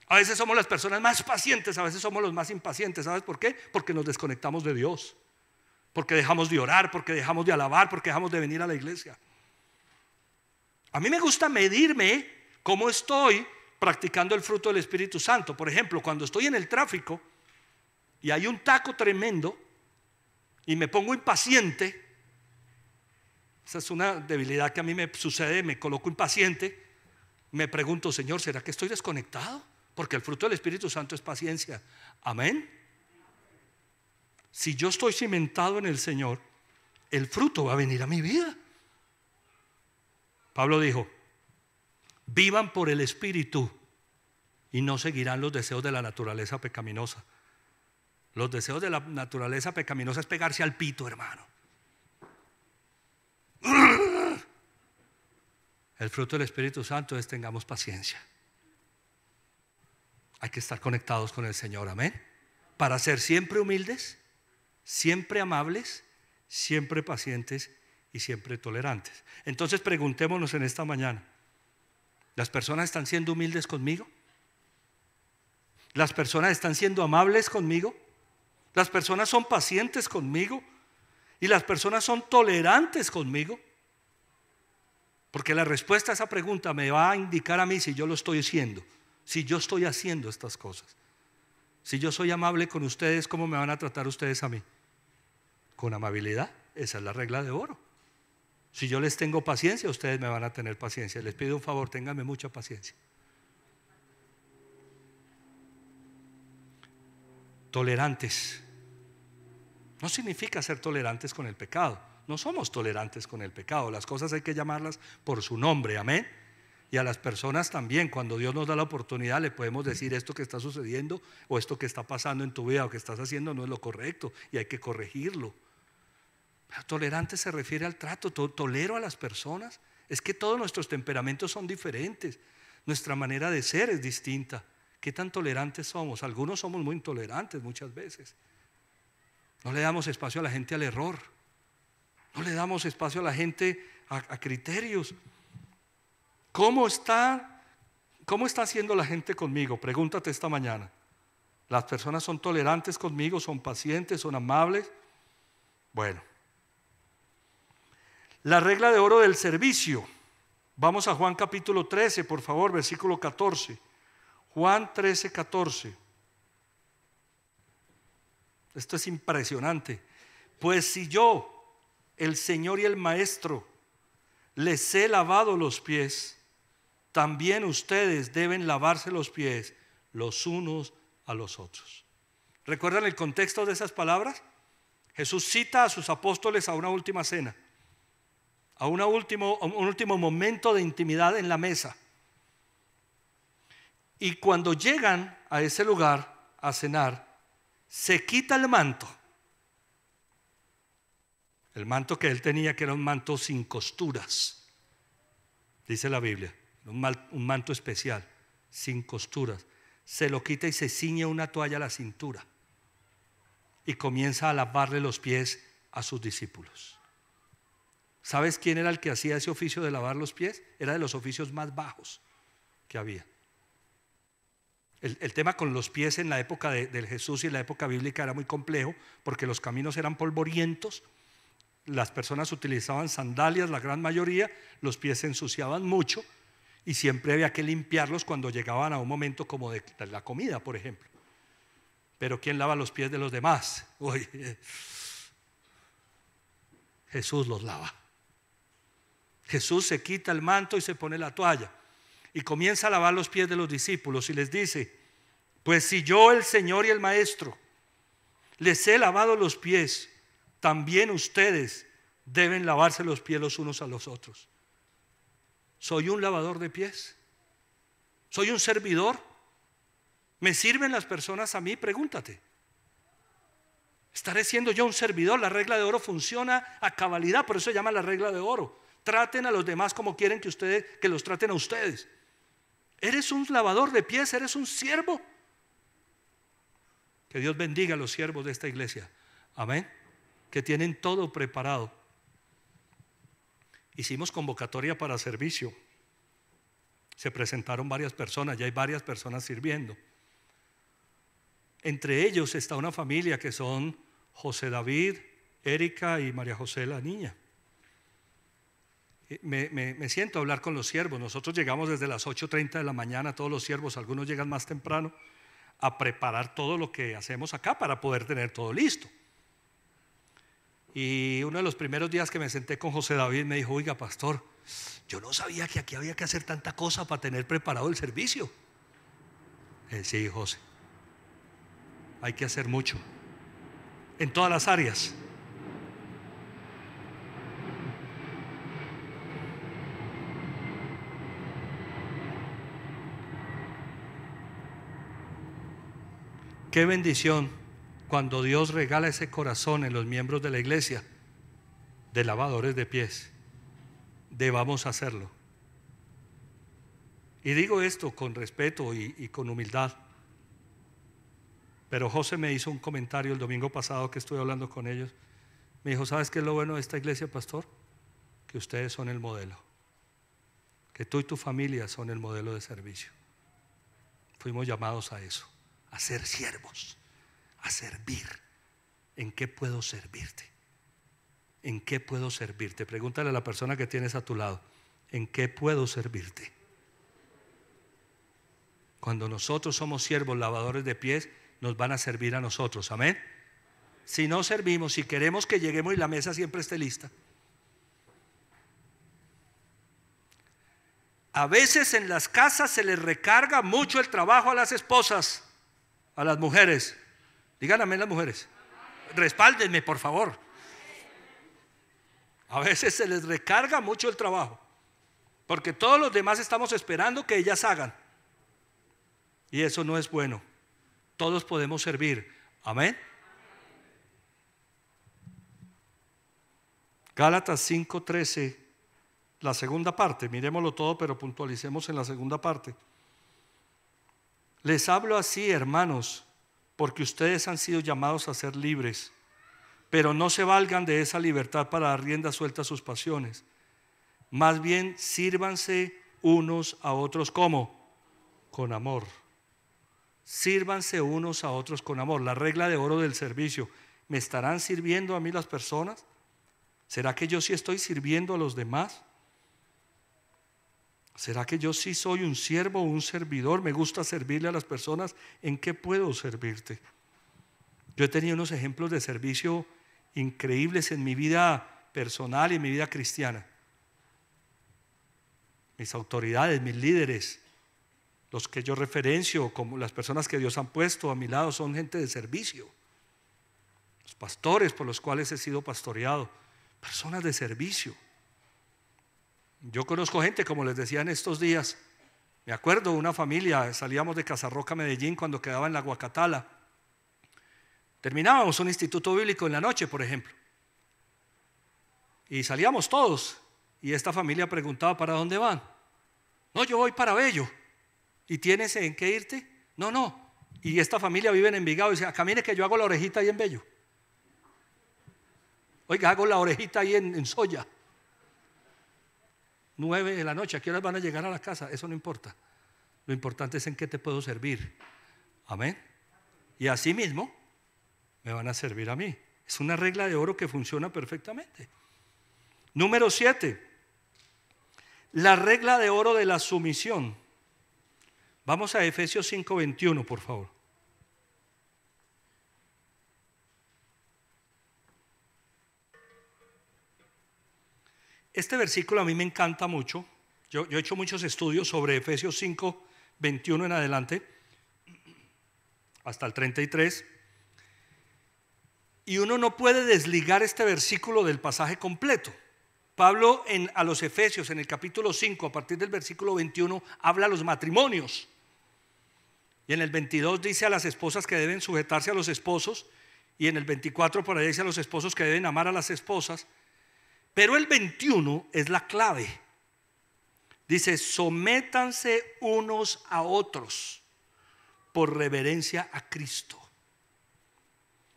A veces somos las personas más pacientes, a veces somos los más impacientes. ¿Sabes por qué? Porque nos desconectamos de Dios, porque dejamos de orar, porque dejamos de alabar, porque dejamos de venir a la iglesia. A mí me gusta medirme cómo estoy practicando el fruto del Espíritu Santo. Por ejemplo, cuando estoy en el tráfico y hay un taco tremendo y me pongo impaciente, esa es una debilidad que a mí me sucede, me coloco impaciente, me pregunto: Señor, ¿será que estoy desconectado? Porque el fruto del Espíritu Santo es paciencia. Amén. Si yo estoy cimentado en el Señor, el fruto va a venir a mi vida. Pablo dijo: vivan por el Espíritu y no seguirán los deseos de la naturaleza pecaminosa. Los deseos de la naturaleza pecaminosa es pegarse al pito, hermano. El fruto del Espíritu Santo es tengamos paciencia. Hay que estar conectados con el Señor, amén. Para ser siempre humildes, siempre amables, siempre pacientes y siempre tolerantes. Entonces preguntémonos en esta mañana, ¿las personas están siendo humildes conmigo? ¿Las personas están siendo amables conmigo? ¿Las personas son pacientes conmigo? ¿Y las personas son tolerantes conmigo? Porque la respuesta a esa pregunta me va a indicar a mí si yo lo estoy haciendo, si yo estoy haciendo estas cosas. Si yo soy amable con ustedes, ¿cómo me van a tratar ustedes a mí? Con amabilidad. Esa es la regla de oro. Si yo les tengo paciencia, ustedes me van a tener paciencia. Les pido un favor, ténganme mucha paciencia. Tolerantes. No significa ser tolerantes con el pecado. No somos tolerantes con el pecado. Las cosas hay que llamarlas por su nombre, amén. Y a las personas también, cuando Dios nos da la oportunidad, le podemos decir: esto que está sucediendo o esto que está pasando en tu vida o que estás haciendo no es lo correcto y hay que corregirlo. Pero tolerante se refiere al trato. Tolero a las personas. Es que todos nuestros temperamentos son diferentes. Nuestra manera de ser es distinta. ¿Qué tan tolerantes somos? Algunos somos muy intolerantes muchas veces. No le damos espacio a la gente al error. No le damos espacio a la gente a criterios. ¿Cómo está haciendo la gente conmigo? Pregúntate esta mañana. ¿Las personas son tolerantes conmigo? ¿Son pacientes? ¿Son amables? Bueno. La regla de oro del servicio. Vamos a Juan capítulo 13, por favor, versículo 14. Juan 13, 14. Esto es impresionante. Pues si yo, el Señor y el Maestro, les he lavado los pies, también ustedes deben lavarse los pies los unos a los otros. ¿Recuerdan el contexto de esas palabras? Jesús cita a sus apóstoles a una última cena, a un último momento de intimidad en la mesa. Y cuando llegan a ese lugar a cenar, se quita el manto. El manto que él tenía, que era un manto sin costuras, dice la Biblia, un manto especial, sin costuras. Se lo quita y se ciñe una toalla a la cintura y comienza a lavarle los pies a sus discípulos. ¿Sabes quién era el que hacía ese oficio de lavar los pies? Era de los oficios más bajos que había. El tema con los pies en la época del Jesús y en la época bíblica era muy complejo, porque los caminos eran polvorientos, las personas utilizaban sandalias, la gran mayoría, los pies se ensuciaban mucho y siempre había que limpiarlos cuando llegaban a un momento como de la comida, por ejemplo. Pero ¿quién lava los pies de los demás? Uy, Jesús los lava. Jesús se quita el manto y se pone la toalla y comienza a lavar los pies de los discípulos y les dice: pues si yo, el Señor y el Maestro, les he lavado los pies, también ustedes deben lavarse los pies los unos a los otros. ¿Soy un lavador de pies? ¿Soy un servidor? ¿Me sirven las personas a mí? Pregúntate. ¿Estaré siendo yo un servidor? La regla de oro funciona a cabalidad, por eso se llama la regla de oro. Traten a los demás como quieren que los traten a ustedes. ¿Eres un lavador de pies? ¿Eres un siervo? Que Dios bendiga a los siervos de esta iglesia. Amén. Que tienen todo preparado. Hicimos convocatoria para servicio. Se presentaron varias personas, ya hay varias personas sirviendo. Entre ellos está una familia que son José David, Erika y María José la niña. Me siento a hablar con los siervos. Nosotros llegamos desde las 8:30 de la mañana, todos los siervos, algunos llegan más temprano, a preparar todo lo que hacemos acá para poder tener todo listo. Y uno de los primeros días que me senté con José David me dijo: oiga, pastor, yo no sabía que aquí había que hacer tanta cosa para tener preparado el servicio. Sí, José, hay que hacer mucho en todas las áreas. Qué bendición cuando Dios regala ese corazón en los miembros de la iglesia de lavadores de pies. Debamos hacerlo. Y digo esto con respeto y con humildad. Pero José me hizo un comentario el domingo pasado que estuve hablando con ellos. Me dijo: ¿sabes qué es lo bueno de esta iglesia, pastor? Que ustedes son el modelo. Que tú y tu familia son el modelo de servicio. Fuimos llamados a eso, a ser siervos, a servir. ¿En qué puedo servirte? ¿En qué puedo servirte? Pregúntale a la persona que tienes a tu lado: ¿en qué puedo servirte? Cuando nosotros somos siervos, lavadores de pies, nos van a servir a nosotros. Amén. Si no servimos, si queremos que lleguemos y la mesa siempre esté lista. A veces en las casas se les recarga mucho el trabajo a las esposas, a las mujeres. Digan amén las mujeres. Respáldenme, por favor. A veces se les recarga mucho el trabajo, porque todos los demás estamos esperando que ellas hagan. Y eso no es bueno. Todos podemos servir. Amén. Gálatas 5:13, la segunda parte. Miremoslo todo, pero puntualicemos en la segunda parte. Les hablo así, hermanos, porque ustedes han sido llamados a ser libres, pero no se valgan de esa libertad para dar rienda suelta a sus pasiones. Más bien sírvanse unos a otros. ¿Cómo? Con amor. Sírvanse unos a otros con amor. La regla de oro del servicio. ¿Me estarán sirviendo a mí las personas? ¿Será que yo sí estoy sirviendo a los demás? ¿Será que yo sí soy un siervo o un servidor? ¿Me gusta servirle a las personas? ¿En qué puedo servirte? Yo he tenido unos ejemplos de servicio increíbles en mi vida personal y en mi vida cristiana. Mis autoridades, mis líderes, los que yo referencio como las personas que Dios ha puesto a mi lado, son gente de servicio. Los pastores por los cuales he sido pastoreado, personas de servicio. Yo conozco gente, como les decía en estos días, me acuerdo una familia, salíamos de Casarroca, Medellín, cuando quedaba en la Guacatala. Terminábamos un instituto bíblico en la noche, por ejemplo, y salíamos todos, y esta familia preguntaba: ¿para dónde van? No, yo voy para Bello. ¿Y tienes en qué irte? No, no. Y esta familia vive en Envigado y dice: acá mire que yo hago la orejita ahí en Bello. Oiga, hago la orejita ahí en Soya. 9 de la noche, ¿a qué horas van a llegar a la casa? Eso no importa. Lo importante es en qué te puedo servir. Amén. Y así mismo me van a servir a mí. Es una regla de oro que funciona perfectamente. Número 7. La regla de oro de la sumisión. Vamos a Efesios 5:21, por favor. Este versículo a mí me encanta mucho. Yo he hecho muchos estudios sobre Efesios 5:21 en adelante, hasta el 33. Y uno no puede desligar este versículo del pasaje completo. Pablo a los Efesios, en el capítulo 5, a partir del versículo 21, habla a los matrimonios. Y en el 22 dice a las esposas que deben sujetarse a los esposos. Y en el 24 por ahí dice a los esposos que deben amar a las esposas. Pero el 21 es la clave. Dice: sométanse unos a otros por reverencia a Cristo.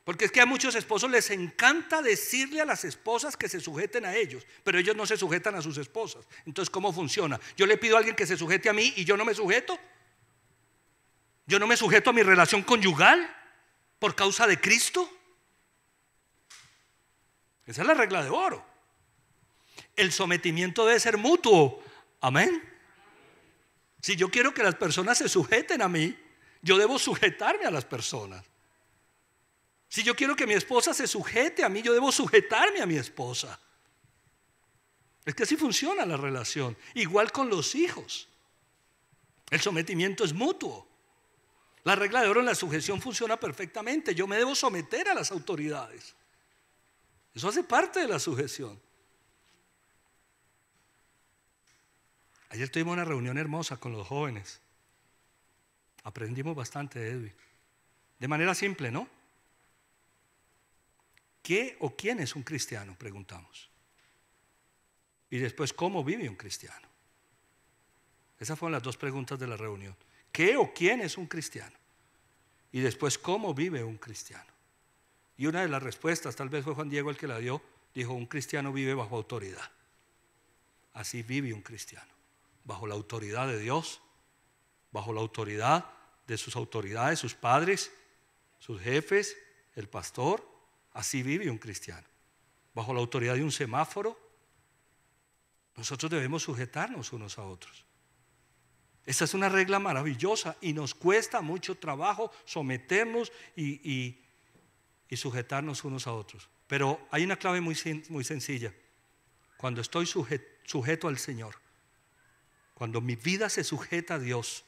Porque es que a muchos esposos les encanta decirle a las esposas que se sujeten a ellos, pero ellos no se sujetan a sus esposas. Entonces, ¿cómo funciona? Yo le pido a alguien que se sujete a mí y yo no me sujeto. Yo no me sujeto a mi relación conyugal por causa de Cristo. Esa es la regla de oro. El sometimiento debe ser mutuo. Amén. Si yo quiero que las personas se sujeten a mí, yo debo sujetarme a las personas. Si yo quiero que mi esposa se sujete a mí, yo debo sujetarme a mi esposa. Es que así funciona la relación. Igual con los hijos. El sometimiento es mutuo. La regla de oro en la sujeción funciona perfectamente. Yo me debo someter a las autoridades. Eso hace parte de la sujeción. Ayer tuvimos una reunión hermosa con los jóvenes. Aprendimos bastante de Edwin. De manera simple, ¿no? ¿Qué o quién es un cristiano? Preguntamos. Y después, ¿cómo vive un cristiano? Esas fueron las dos preguntas de la reunión. ¿Qué o quién es un cristiano? Y después, ¿cómo vive un cristiano? Y una de las respuestas, tal vez fue Juan Diego el que la dio, dijo: un cristiano vive bajo autoridad. Así vive un cristiano, bajo la autoridad de Dios, bajo la autoridad de sus autoridades, sus padres, sus jefes, el pastor. Así vive un cristiano, bajo la autoridad de un semáforo. Nosotros debemos sujetarnos unos a otros. Esta es una regla maravillosa y nos cuesta mucho trabajo someternos y sujetarnos unos a otros. Pero hay una clave muy sencilla. Cuando estoy sujeto al Señor, cuando mi vida se sujeta a Dios,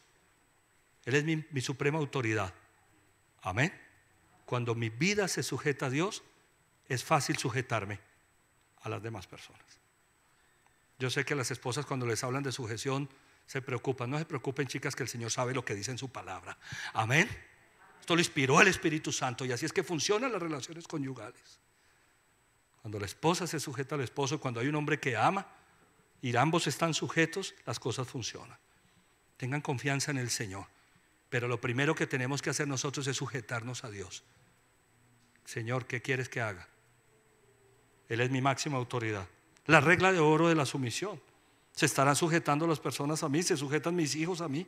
Él es mi suprema autoridad. Amén. Cuando mi vida se sujeta a Dios, es fácil sujetarme a las demás personas. Yo sé que las esposas, cuando les hablan de sujeción, se preocupan. No se preocupen, chicas, que el Señor sabe lo que dice en su palabra. Amén. Esto lo inspiró el Espíritu Santo, y así es que funcionan las relaciones conyugales. Cuando la esposa se sujeta al esposo, cuando hay un hombre que ama y ambos están sujetos, las cosas funcionan. Tengan confianza en el Señor. Pero lo primero que tenemos que hacer nosotros es sujetarnos a Dios. Señor, ¿qué quieres que haga? Él es mi máxima autoridad. La regla de oro de la sumisión. Se estarán sujetando las personas a mí, se sujetan mis hijos a mí.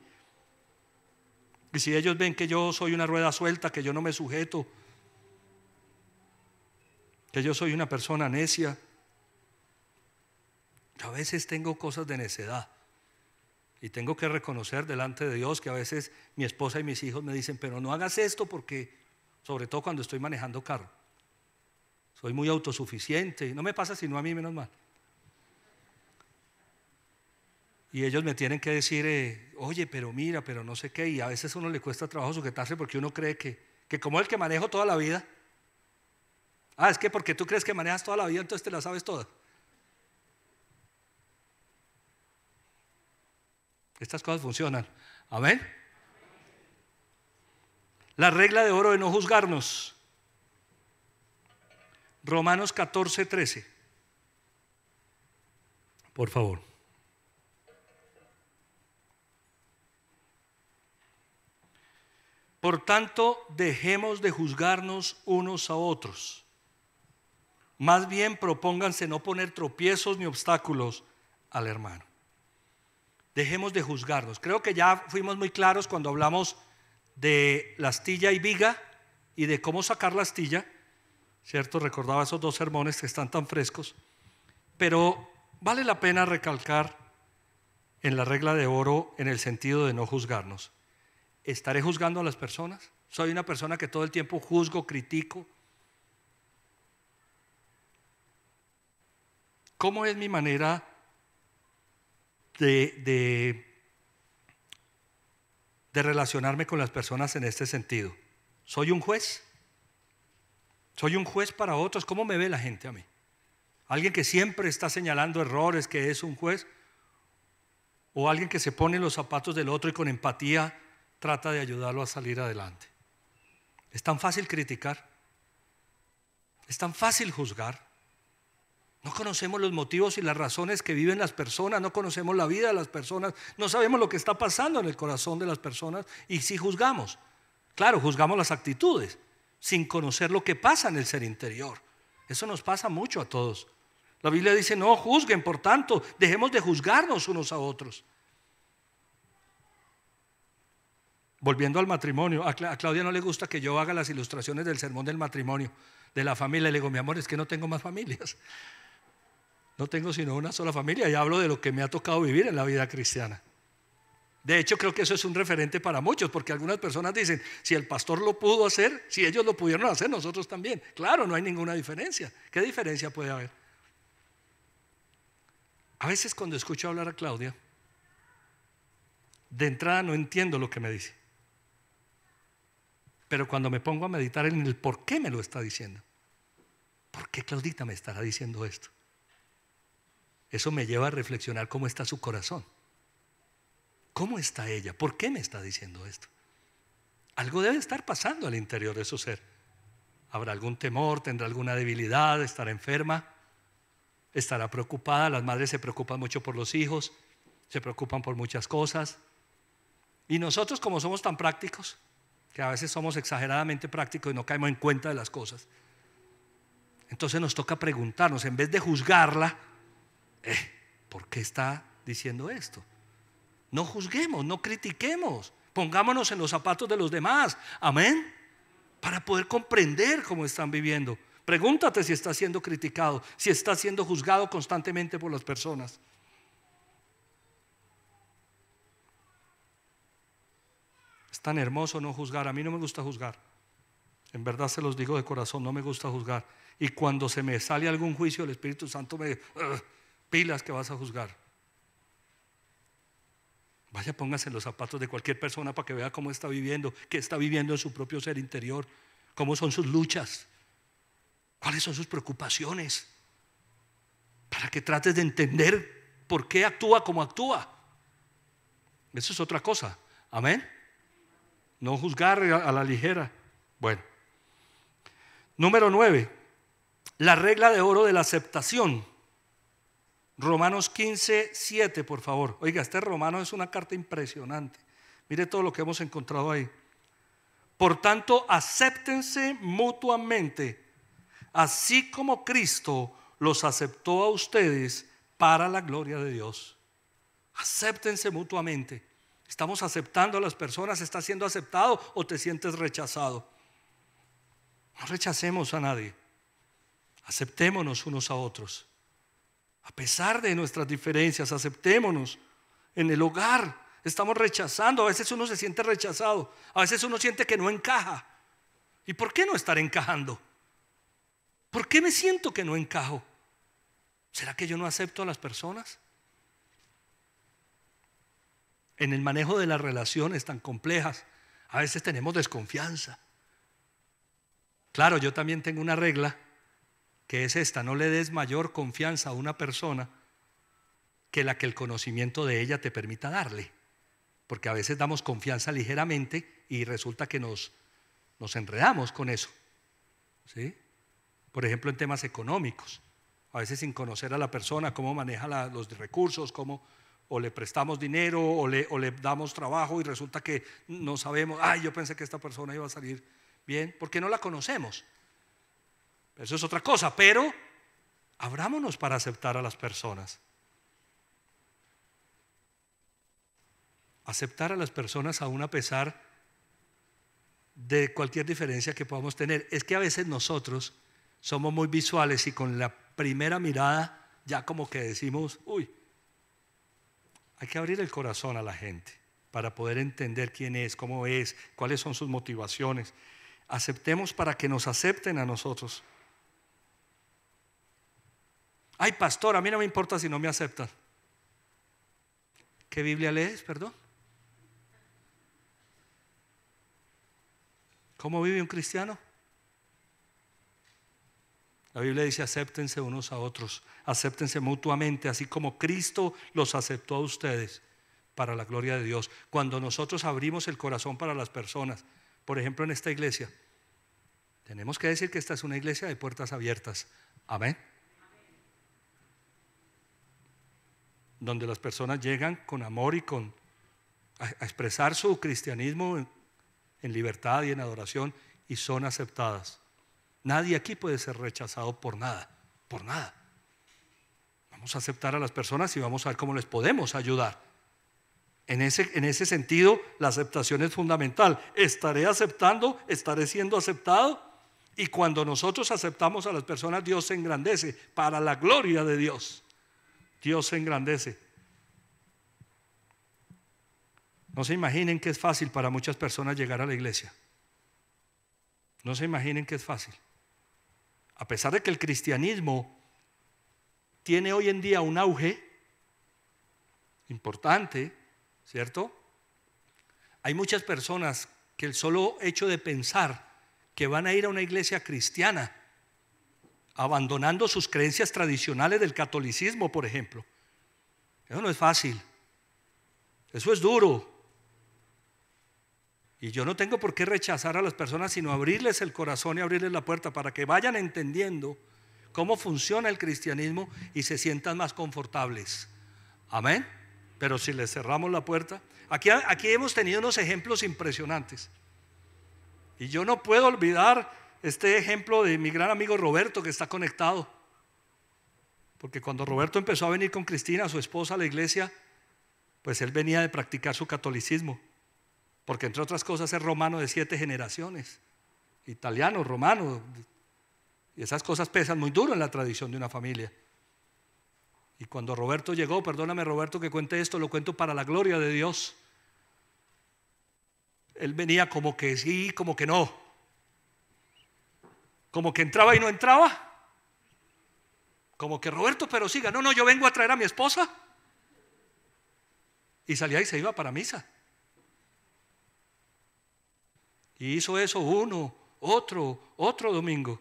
Y si ellos ven que yo soy una rueda suelta, que yo no me sujeto, que yo soy una persona necia, a veces tengo cosas de necedad. Y tengo que reconocer delante de Dios que a veces mi esposa y mis hijos me dicen: pero no hagas esto, porque, sobre todo cuando estoy manejando carro, soy muy autosuficiente. No me pasa sino a mí, menos mal. Y ellos me tienen que decir: oye, pero mira, pero no sé qué. Y a veces a uno le cuesta trabajo sujetarse, porque uno cree que como el que manejo toda la vida. Es que porque tú crees que manejas toda la vida, entonces te la sabes toda. Estas cosas funcionan. Amén. La regla de oro de no juzgarnos. Romanos 14:13. Por favor. Por tanto, dejemos de juzgarnos unos a otros. Más bien propónganse no poner tropiezos ni obstáculos al hermano. Dejemos de juzgarnos. Creo que ya fuimos muy claros cuando hablamos de la astilla y viga y de cómo sacar la astilla, ¿cierto? Recordaba esos dos sermones que están tan frescos. Pero vale la pena recalcar en la regla de oro en el sentido de no juzgarnos. ¿Estaré juzgando a las personas? ¿Soy una persona que todo el tiempo juzgo, critico? ¿Cómo es mi manera de relacionarme con las personas en este sentido? ¿Soy un juez? ¿Soy un juez para otros? ¿Cómo me ve la gente a mí? ¿Alguien que siempre está señalando errores, que es un juez? ¿O alguien que se pone en los zapatos del otro y con empatía trata de ayudarlo a salir adelante? Es tan fácil criticar, es tan fácil juzgar. No conocemos los motivos y las razones que viven las personas, no conocemos la vida de las personas, no sabemos lo que está pasando en el corazón de las personas, y si juzgamos, claro, juzgamos las actitudes sin conocer lo que pasa en el ser interior. Eso nos pasa mucho a todos. La Biblia dice: no juzguen, por tanto, dejemos de juzgarnos unos a otros. Volviendo al matrimonio, a Claudia no le gusta que yo haga las ilustraciones del sermón del matrimonio, de la familia. Le digo: mi amor, es que no tengo más familias. No tengo sino una sola familia, y hablo de lo que me ha tocado vivir en la vida cristiana. De hecho, creo que eso es un referente para muchos, porque algunas personas dicen: si el pastor lo pudo hacer, si ellos lo pudieron hacer, nosotros también. Claro, no hay ninguna diferencia. ¿Qué diferencia puede haber? A veces cuando escucho hablar a Claudia, de entrada no entiendo lo que me dice. Pero cuando me pongo a meditar en el por qué me lo está diciendo, ¿por qué Claudita me estará diciendo esto? Eso me lleva a reflexionar cómo está su corazón. ¿Cómo está ella? ¿Por qué me está diciendo esto? Algo debe estar pasando al interior de su ser. Habrá algún temor, tendrá alguna debilidad, estará enferma, estará preocupada. Las madres se preocupan mucho por los hijos, se preocupan por muchas cosas. Y nosotros, como somos tan prácticos, que a veces somos exageradamente prácticos y no caemos en cuenta de las cosas, entonces nos toca preguntarnos, en vez de juzgarla, ¿por qué está diciendo esto? No juzguemos, no critiquemos, pongámonos en los zapatos de los demás, amén, para poder comprender cómo están viviendo. Pregúntate si estás siendo criticado, si estás siendo juzgado constantemente por las personas. Es tan hermoso no juzgar. A mí no me gusta juzgar, en verdad se los digo de corazón, no me gusta juzgar. Y cuando se me sale algún juicio, el Espíritu Santo me pilas que vas a juzgar. Vaya, póngase en los zapatos de cualquier persona para que vea cómo está viviendo, qué está viviendo en su propio ser interior, cómo son sus luchas, cuáles son sus preocupaciones, para que trates de entender por qué actúa como actúa. Eso es otra cosa, amén. No juzgar a la ligera. Bueno, número 9, la regla de oro de la aceptación. Romanos 15:7, por favor. Oiga, este Romano es una carta impresionante. Mire todo lo que hemos encontrado ahí. Por tanto, acéptense mutuamente, así como Cristo los aceptó a ustedes para la gloria de Dios. Acéptense mutuamente. ¿Estamos aceptando a las personas? ¿Estás siendo aceptado o te sientes rechazado? No rechacemos a nadie. Aceptémonos unos a otros. A pesar de nuestras diferencias, aceptémonos. En el hogar estamos rechazando. A veces uno se siente rechazado. A veces uno siente que no encaja. ¿Y por qué no estar encajando? ¿Por qué me siento que no encajo? ¿Será que yo no acepto a las personas? En el manejo de las relaciones tan complejas, a veces tenemos desconfianza. Claro, yo también tengo una regla que es esta: no le des mayor confianza a una persona que la que el conocimiento de ella te permita darle, porque a veces damos confianza ligeramente y resulta que nos enredamos con eso, ¿sí? Por ejemplo, en temas económicos, a veces sin conocer a la persona, cómo maneja los recursos, o le prestamos dinero o le damos trabajo y resulta que no sabemos, yo pensé que esta persona iba a salir bien, porque no la conocemos. Eso es otra cosa, pero abrámonos para aceptar a las personas. Aceptar a las personas aún a pesar de cualquier diferencia que podamos tener. Es que a veces nosotros somos muy visuales y con la primera mirada ya como que decimos, hay que abrir el corazón a la gente para poder entender quién es, cómo es, cuáles son sus motivaciones. Aceptemos para que nos acepten a nosotros. Ay, pastor, a mí no me importa si no me aceptan. ¿Qué Biblia lees, perdón? ¿Cómo vive un cristiano? La Biblia dice: acéptense unos a otros, acéptense mutuamente, así como Cristo los aceptó a ustedes para la gloria de Dios. Cuando nosotros abrimos el corazón para las personas, por ejemplo en esta iglesia, tenemos que decir que esta es una iglesia de puertas abiertas. Amén. Donde las personas llegan con amor y a expresar su cristianismo en libertad y en adoración, y son aceptadas. Nadie aquí puede ser rechazado por nada, por nada. Vamos a aceptar a las personas y vamos a ver cómo les podemos ayudar. En ese sentido, la aceptación es fundamental. Estaré aceptando, estaré siendo aceptado, y cuando nosotros aceptamos a las personas, Dios se engrandece para la gloria de Dios. Dios se engrandece. No se imaginen que es fácil para muchas personas llegar a la iglesia. No se imaginen que es fácil. A pesar de que el cristianismo tiene hoy en día un auge importante, ¿cierto? Hay muchas personas que el solo hecho de pensar que van a ir a una iglesia cristiana, abandonando sus creencias tradicionales del catolicismo, por ejemplo, eso no es fácil. Eso es duro. Y yo no tengo por qué rechazar a las personas, sino abrirles el corazón y abrirles la puerta para que vayan entendiendo cómo funciona el cristianismo y se sientan más confortables. Amén. Pero si les cerramos la puerta, aquí hemos tenido unos ejemplos impresionantes. Y yo no puedo olvidar este ejemplo de mi gran amigo Roberto, que está conectado. Porque cuando Roberto empezó a venir con Cristina, su esposa, a la iglesia, pues él venía de practicar su catolicismo. Porque entre otras cosas es romano de 7 generaciones. Italiano, romano. Y esas cosas pesan muy duro en la tradición de una familia. Y cuando Roberto llegó, perdóname Roberto que cuente esto, lo cuento para la gloria de Dios. Él venía como que sí, como que no. Como que entraba y no entraba. Como que Roberto, pero siga. No, yo vengo a traer a mi esposa. Y salía y se iba para misa. Y hizo eso uno, otro domingo.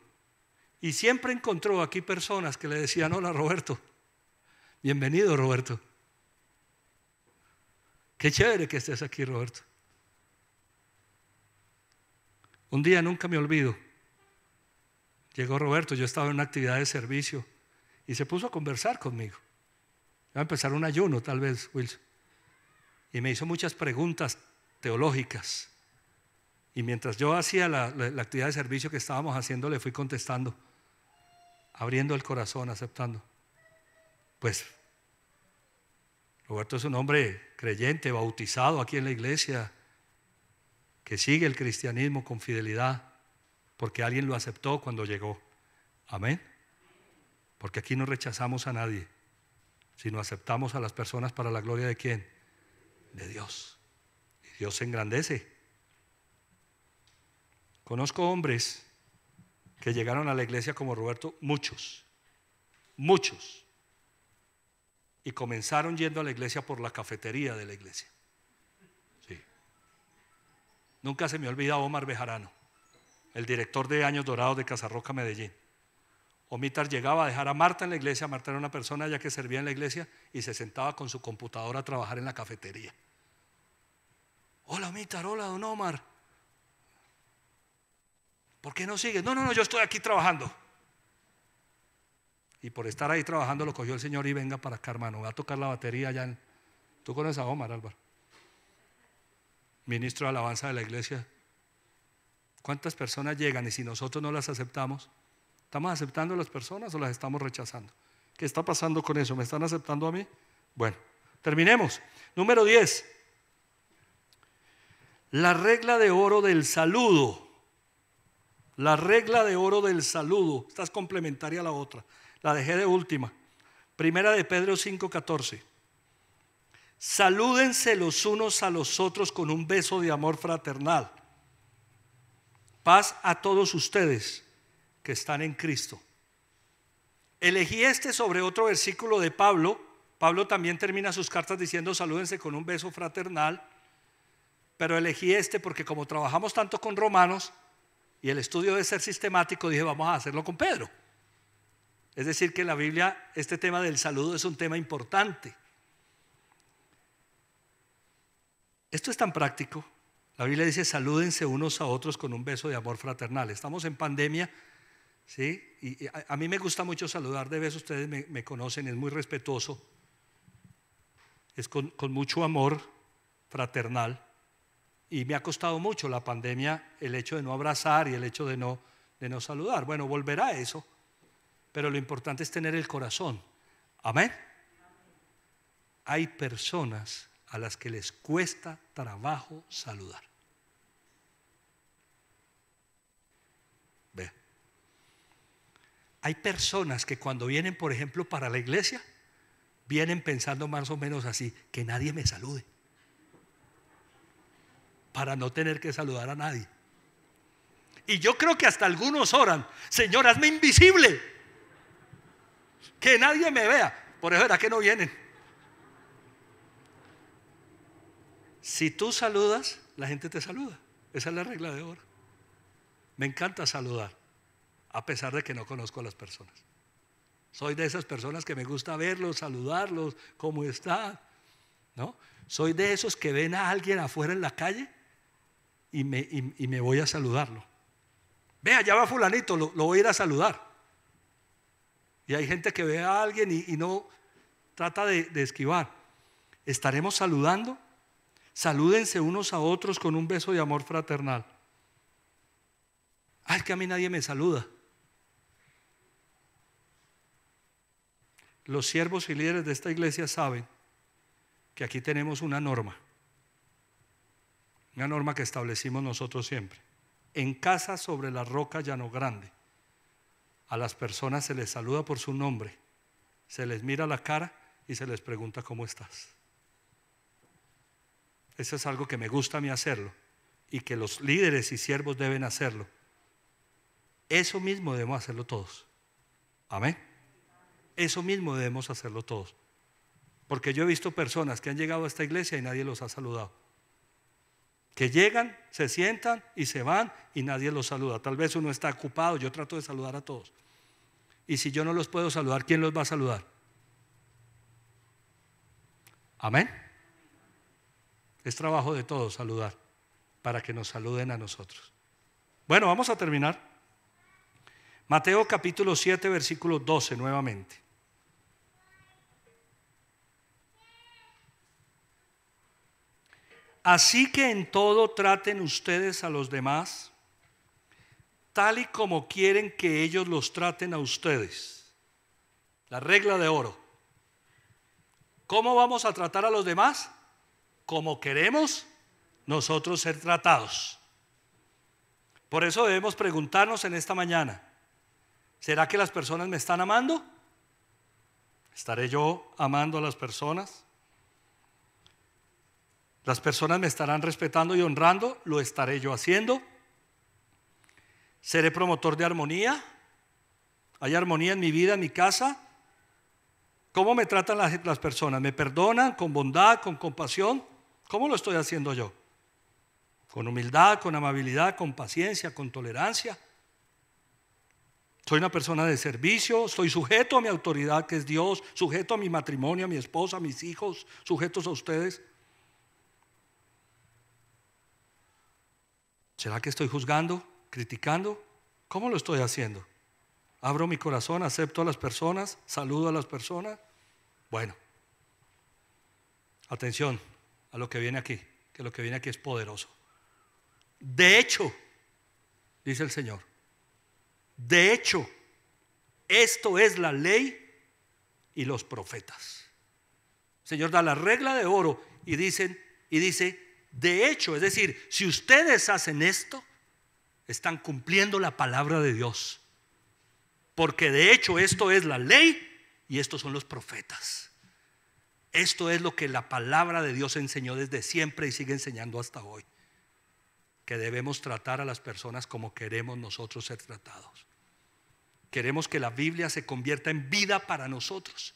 Y siempre encontró aquí personas que le decían: hola Roberto, bienvenido Roberto. Qué chévere que estés aquí, Roberto. Un día nunca me olvido, llegó Roberto, yo estaba en una actividad de servicio y se puso a conversar conmigo. Iba a empezar un ayuno tal vez, Wilson. Y me hizo muchas preguntas teológicas. Y mientras yo hacía la actividad de servicio que estábamos haciendo, le fui contestando, abriendo el corazón, aceptando. Pues Roberto es un hombre creyente, bautizado aquí en la iglesia, que sigue el cristianismo con fidelidad, porque alguien lo aceptó cuando llegó. Amén. Porque aquí no rechazamos a nadie, sino aceptamos a las personas para la gloria de ¿quién? De Dios. Y Dios se engrandece. Conozco hombres que llegaron a la iglesia como Roberto, muchos, y comenzaron yendo a la iglesia por la cafetería de la iglesia. Sí. Nunca se me olvida Omar Bejarano, el director de Años Dorados de Casarroca, Medellín. Omitar llegaba a dejar a Marta en la iglesia. Marta era una persona ya que servía en la iglesia y se sentaba con su computadora a trabajar en la cafetería. Hola Omitar, hola don Omar. ¿Por qué no sigues? No, yo estoy aquí trabajando. Y por estar ahí trabajando lo cogió el Señor y venga para acá, hermano. Va a tocar la batería allá. Tú conoces a Omar, Álvaro, ministro de alabanza de la iglesia. ¿Cuántas personas llegan y si nosotros no las aceptamos? ¿Estamos aceptando a las personas o las estamos rechazando? ¿Qué está pasando con eso? ¿Me están aceptando a mí? Bueno, terminemos. Número 10. La regla de oro del saludo. La regla de oro del saludo. Esta es complementaria a la otra. La dejé de última. Primera de Pedro 5:14. Salúdense los unos a los otros con un beso de amor fraternal. Paz a todos ustedes que están en Cristo. Elegí este sobre otro versículo de Pablo. Pablo también termina sus cartas diciendo salúdense con un beso fraternal. Pero elegí este porque como trabajamos tanto con Romanos y el estudio debe ser sistemático, dije vamos a hacerlo con Pedro. Es decir que en la Biblia este tema del saludo es un tema importante. Esto es tan práctico. La Biblia dice salúdense unos a otros con un beso de amor fraternal. Estamos en pandemia, ¿sí? Y a mí me gusta mucho saludar de beso. Ustedes me conocen, es muy respetuoso. Es con mucho amor fraternal. Y me ha costado mucho la pandemia el hecho de no abrazar y el hecho de no saludar. Bueno, volverá a eso. Pero lo importante es tener el corazón. Amén. Hay personas a las que les cuesta trabajo saludar. Ve. Hay personas que cuando vienen, por ejemplo, para la iglesia, vienen pensando más o menos así, que nadie me salude, para no tener que saludar a nadie. Y yo creo que hasta algunos oran, Señor, hazme invisible, que nadie me vea. Por eso era que no vienen. Si tú saludas, la gente te saluda. Esa es la regla de oro. Me encanta saludar, a pesar de que no conozco a las personas. Soy de esas personas que me gusta verlos, saludarlos, cómo están, ¿no? Soy de esos que ven a alguien afuera en la calle y me voy a saludarlo. Vea, ya va fulanito, lo voy a ir a saludar. Y hay gente que ve a alguien y no trata de esquivar. ¿Estaremos saludando? Salúdense unos a otros con un beso de amor fraternal. Ay, es que a mí nadie me saluda. Los siervos y líderes de esta iglesia saben que aquí tenemos una norma que establecimos nosotros siempre. En casa sobre la roca Llano Grande, a las personas se les saluda por su nombre, se les mira la cara y se les pregunta ¿cómo estás? Eso es algo que me gusta a mí hacerlo y que los líderes y siervos deben hacerlo. Eso mismo debemos hacerlo todos. Amén. Eso mismo debemos hacerlo todos. Porque yo he visto personas que han llegado a esta iglesia y nadie los ha saludado. Que llegan, se sientan y se van y nadie los saluda. Tal vez uno está ocupado, yo trato de saludar a todos. Y si yo no los puedo saludar, ¿quién los va a saludar? Amén. Es trabajo de todos saludar, para que nos saluden a nosotros. Bueno, vamos a terminar. Mateo capítulo 7, versículo 12 nuevamente. Así que en todo traten ustedes a los demás tal y como quieren que ellos los traten a ustedes. La regla de oro. ¿Cómo vamos a tratar a los demás? Como queremos nosotros ser tratados. Por eso debemos preguntarnos en esta mañana: ¿será que las personas me están amando? ¿Estaré yo amando a las personas? ¿Las personas me estarán respetando y honrando? ¿Lo estaré yo haciendo? ¿Seré promotor de armonía? ¿Hay armonía en mi vida, en mi casa? ¿Cómo me tratan las personas? ¿Me perdonan con bondad, con compasión? ¿Cómo lo estoy haciendo yo? ¿Con humildad, con amabilidad, con paciencia, con tolerancia? ¿Soy una persona de servicio? ¿Estoy sujeto a mi autoridad, que es Dios? ¿Sujeto a mi matrimonio, a mi esposa, a mis hijos? ¿Sujetos a ustedes? ¿Será que estoy juzgando, criticando? ¿Cómo lo estoy haciendo? ¿Abro mi corazón, acepto a las personas, saludo a las personas? Bueno, atención a lo que viene aquí, que lo que viene aquí es poderoso. De hecho, dice el Señor, de hecho, esto es la ley y los profetas. El Señor da la regla de oro y dice, de hecho, es decir, si ustedes hacen esto, están cumpliendo la palabra de Dios. Porque de hecho esto es la ley y estos son los profetas. Esto es lo que la palabra de Dios enseñó desde siempre y sigue enseñando hasta hoy. Que debemos tratar a las personas como queremos nosotros ser tratados. Queremos que la Biblia se convierta en vida para nosotros.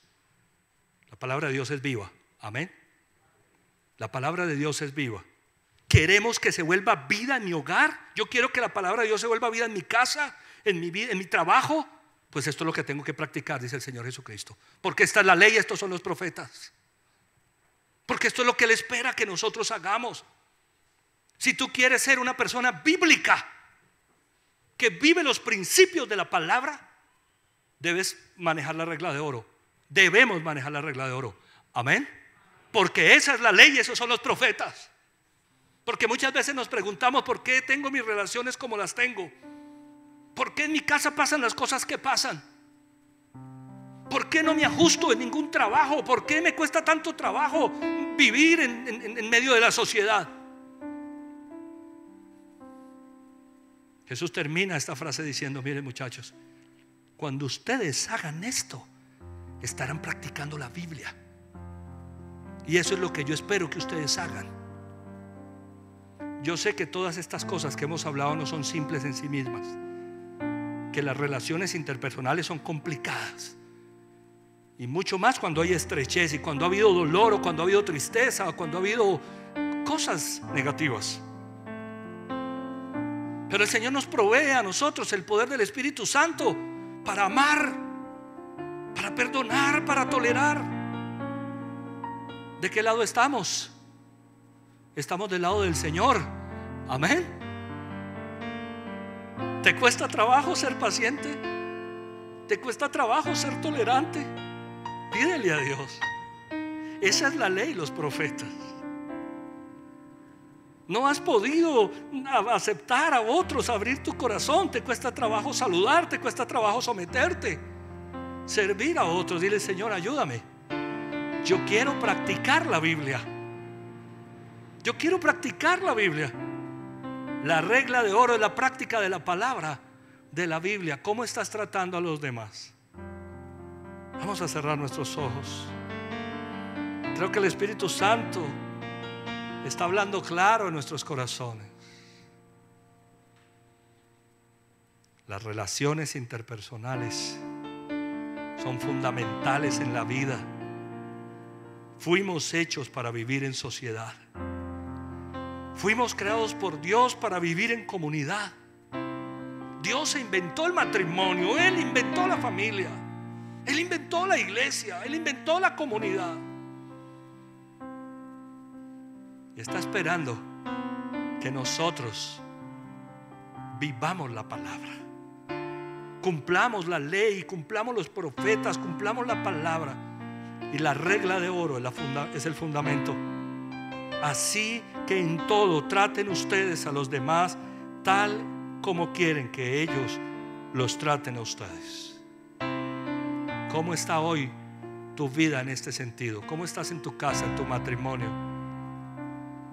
La palabra de Dios es viva. Amén. La palabra de Dios es viva. Queremos que se vuelva vida en mi hogar. Yo quiero que la palabra de Dios se vuelva vida en mi casa, en mi vida, en mi trabajo. Pues esto es lo que tengo que practicar, dice el Señor Jesucristo. Porque esta es la ley, estos son los profetas. Porque esto es lo que Él espera que nosotros hagamos. Si tú quieres ser una persona bíblica que vive los principios de la palabra, debes manejar la regla de oro. Debemos manejar la regla de oro. Amén. Porque esa es la ley y esos son los profetas. Porque muchas veces nos preguntamos ¿por qué tengo mis relaciones como las tengo? ¿Por qué en mi casa pasan las cosas que pasan? ¿Por qué no me ajusto en ningún trabajo? ¿Por qué me cuesta tanto trabajo vivir en medio de la sociedad? Jesús termina esta frase diciendo: miren muchachos, cuando ustedes hagan esto, estarán practicando la Biblia. Y eso es lo que yo espero que ustedes hagan. Yo sé que todas estas cosas que hemos hablado no son simples en sí mismas, que las relaciones interpersonales son complicadas, y mucho más cuando hay estrechez y cuando ha habido dolor o cuando ha habido tristeza o cuando ha habido cosas negativas. Pero el Señor nos provee a nosotros el poder del Espíritu Santo para amar, para perdonar, para tolerar. ¿De qué lado estamos? Estamos del lado del Señor, Amén. ¿Te cuesta trabajo ser paciente? ¿Te cuesta trabajo ser tolerante? Pídele a Dios. Esa es la ley, los profetas. No has podido aceptar a otros, abrir tu corazón. Te cuesta trabajo saludar, te cuesta trabajo someterte, servir a otros. Dile: Señor, ayúdame. Yo quiero practicar la Biblia. Yo quiero practicar la Biblia. La regla de oro es la práctica de la palabra de la Biblia. ¿Cómo estás tratando a los demás? Vamos a cerrar nuestros ojos. Creo que el Espíritu Santo está hablando claro en nuestros corazones. Las relaciones interpersonales son fundamentales en la vida. Fuimos hechos para vivir en sociedad. Fuimos creados por Dios para vivir en comunidad. Dios inventó el matrimonio, Él inventó la familia, Él inventó la iglesia, Él inventó la comunidad. Y está esperando que nosotros vivamos la palabra, cumplamos la ley, cumplamos los profetas, cumplamos la palabra. Y la regla de oro es el fundamento. Así que en todo traten ustedes a los demás tal como quieren que ellos los traten a ustedes. ¿Cómo está hoy tu vida en este sentido? ¿Cómo estás en tu casa, en tu matrimonio?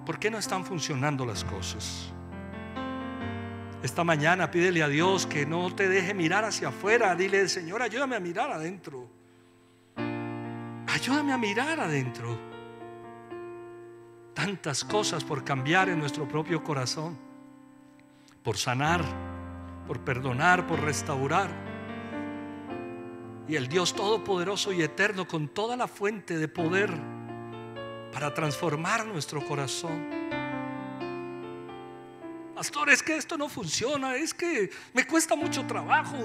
¿Por qué no están funcionando las cosas? Esta mañana pídele a Dios que no te deje mirar hacia afuera. Dile: Señor, ayúdame a mirar adentro. Ayúdame a mirar adentro. Tantas cosas por cambiar en nuestro propio corazón, por sanar, por perdonar, por restaurar. Y el Dios todopoderoso y eterno, con toda la fuente de poder para transformar nuestro corazón. Pastor, es que esto no funciona, es que me cuesta mucho trabajo,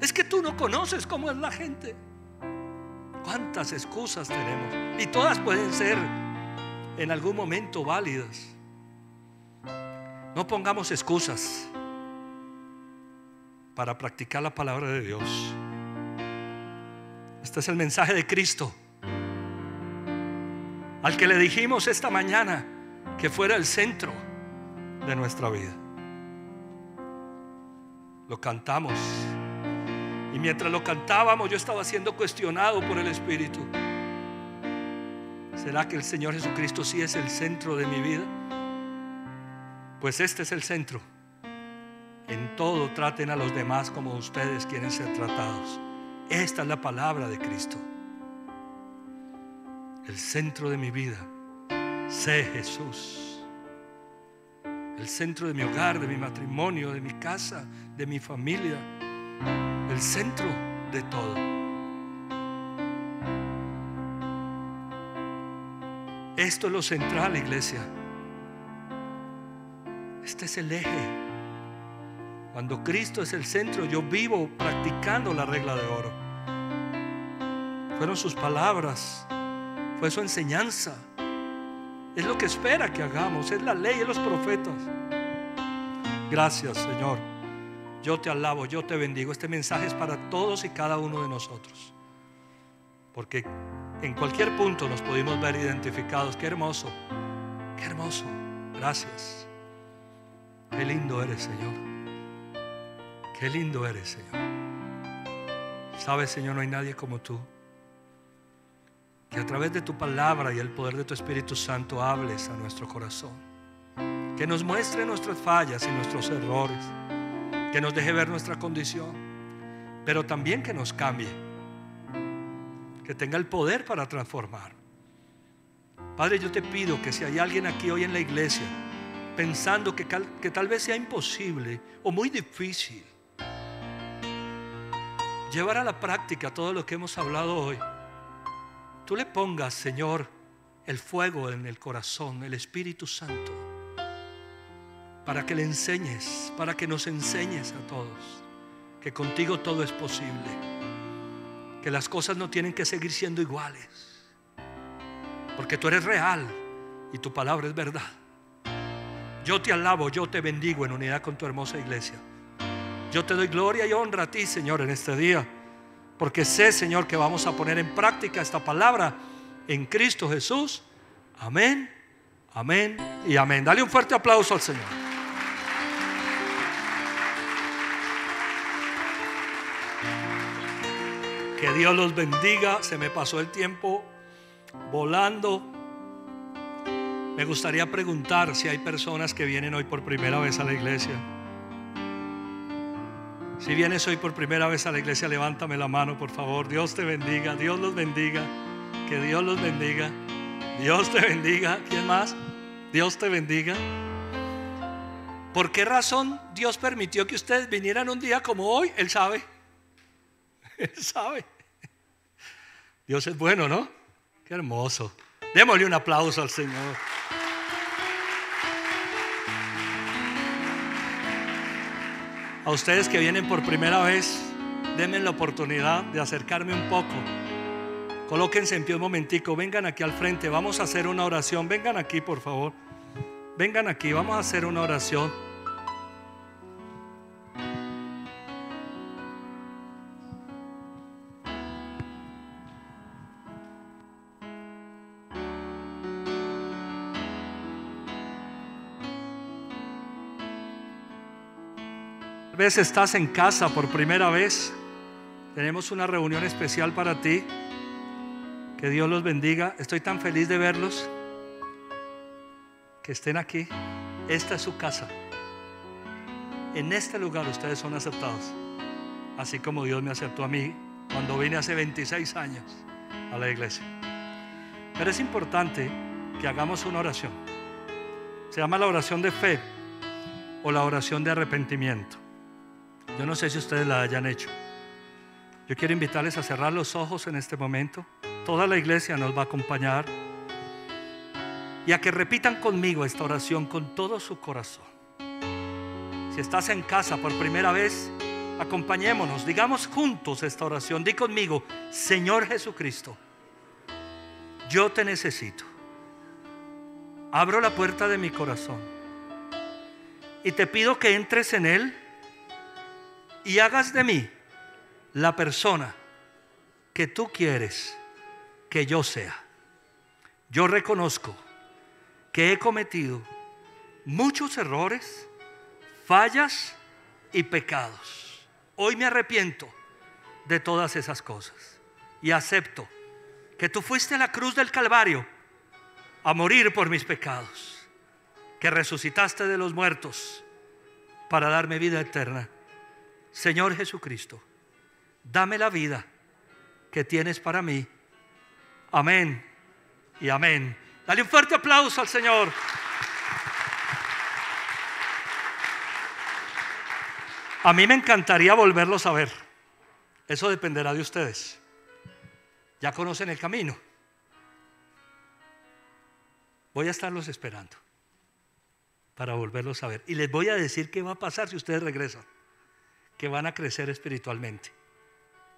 es que tú no conoces cómo es la gente. ¿Cuántas excusas tenemos? Y todas pueden ser en algún momento válidas. No pongamos excusas para practicar la palabra de Dios. Este es el mensaje de Cristo, al que le dijimos esta mañana que fuera el centro de nuestra vida. Lo cantamos, y mientras lo cantábamos yo estaba siendo cuestionado por el Espíritu. ¿Será que el Señor Jesucristo sí es el centro de mi vida? Pues este es el centro. En todo traten a los demás como ustedes quieren ser tratados. Esta es la palabra de Cristo. El centro de mi vida, sé Jesús. El centro de mi hogar, de mi matrimonio, de mi casa, de mi familia. El centro de todo. Esto es lo central, iglesia. Este es el eje. Cuando Cristo es el centro, yo vivo practicando la regla de oro. Fueron sus palabras, fue su enseñanza. Es lo que espera que hagamos, es la ley, es los profetas. Gracias, Señor. Yo te alabo, yo te bendigo. Este mensaje es para todos y cada uno de nosotros, porque en cualquier punto nos pudimos ver identificados. Qué hermoso, qué hermoso. Gracias. Qué lindo eres, Señor. Qué lindo eres, Señor. Sabes, Señor, no hay nadie como tú. Que a través de tu palabra y el poder de tu Espíritu Santo hables a nuestro corazón. Que nos muestre nuestras fallas y nuestros errores. Que nos deje ver nuestra condición, pero también que nos cambie. Que tenga el poder para transformar. Padre, yo te pido que si hay alguien aquí hoy en la iglesia pensando que tal vez sea imposible o muy difícil llevar a la práctica todo lo que hemos hablado hoy, tú le pongas, Señor, el fuego en el corazón, el Espíritu Santo, para que le enseñes, para que nos enseñes a todos que contigo todo es posible, que las cosas no tienen que seguir siendo iguales, porque tú eres real y tu palabra es verdad. Yo te alabo, yo te bendigo en unidad con tu hermosa iglesia. Yo te doy gloria y honra a ti, Señor, en este día, porque sé, Señor, que vamos a poner en práctica esta palabra en Cristo Jesús. Amén, amén y amén. Dale un fuerte aplauso al Señor. Que Dios los bendiga. Se me pasó el tiempo volando. Me gustaría preguntar si hay personas que vienen hoy por primera vez a la iglesia. Si vienes hoy por primera vez a la iglesia, levántame la mano, por favor. Dios te bendiga, Dios los bendiga. Que Dios los bendiga. Dios te bendiga. ¿Quién más? Dios te bendiga. ¿Por qué razón Dios permitió que ustedes vinieran un día como hoy? Él sabe. Él sabe. Dios es bueno, ¿no? Qué hermoso. Démosle un aplauso al Señor. A ustedes que vienen por primera vez, denme la oportunidad de acercarme un poco. Colóquense en pie un momentico. Vengan aquí al frente. Vamos a hacer una oración. Vengan aquí, por favor. Vengan aquí. Vamos a hacer una oración. Tal vez estás en casa por primera vez. Tenemos una reunión especial para ti. Que Dios los bendiga. Estoy tan feliz de verlos, que estén aquí. Esta es su casa. En este lugar ustedes son aceptados, así como Dios me aceptó a mí cuando vine hace 26 años a la iglesia. Pero es importante que hagamos una oración. Se llama la oración de fe o la oración de arrepentimiento. Yo no sé si ustedes la hayan hecho. Yo quiero invitarles a cerrar los ojos en este momento. Toda la iglesia nos va a acompañar y a que repitan conmigo esta oración con todo su corazón. Si estás en casa por primera vez, acompañémonos, digamos juntos esta oración. Di conmigo: Señor Jesucristo, yo te necesito. Abro la puerta de mi corazón y te pido que entres en él y hagas de mí la persona que tú quieres que yo sea. Yo reconozco que he cometido muchos errores, fallas y pecados. Hoy me arrepiento de todas esas cosas y acepto que tú fuiste a la cruz del Calvario a morir por mis pecados, que resucitaste de los muertos para darme vida eterna. Señor Jesucristo, dame la vida que tienes para mí. Amén y amén. Dale un fuerte aplauso al Señor. A mí me encantaría volverlos a ver. Eso dependerá de ustedes. Ya conocen el camino. Voy a estarlos esperando para volverlos a ver. Y les voy a decir qué va a pasar si ustedes regresan. Que van a crecer espiritualmente.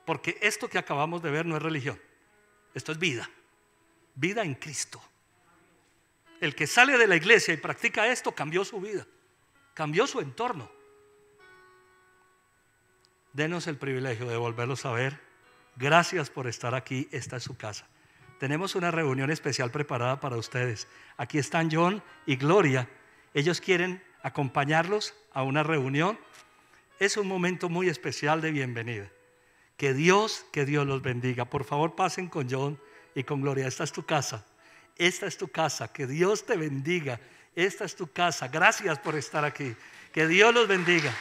Porque esto que acabamos de ver no es religión. Esto es vida. Vida en Cristo. El que sale de la iglesia y practica esto cambió su vida. Cambió su entorno. Denos el privilegio de volverlos a ver. Gracias por estar aquí. Esta es su casa. Tenemos una reunión especial preparada para ustedes. Aquí están John y Gloria. Ellos quieren acompañarlos a una reunión. Es un momento muy especial de bienvenida. Que Dios los bendiga. Por favor, pasen con John y con Gloria. Esta es tu casa. Esta es tu casa. Que Dios te bendiga. Esta es tu casa. Gracias por estar aquí. Que Dios los bendiga.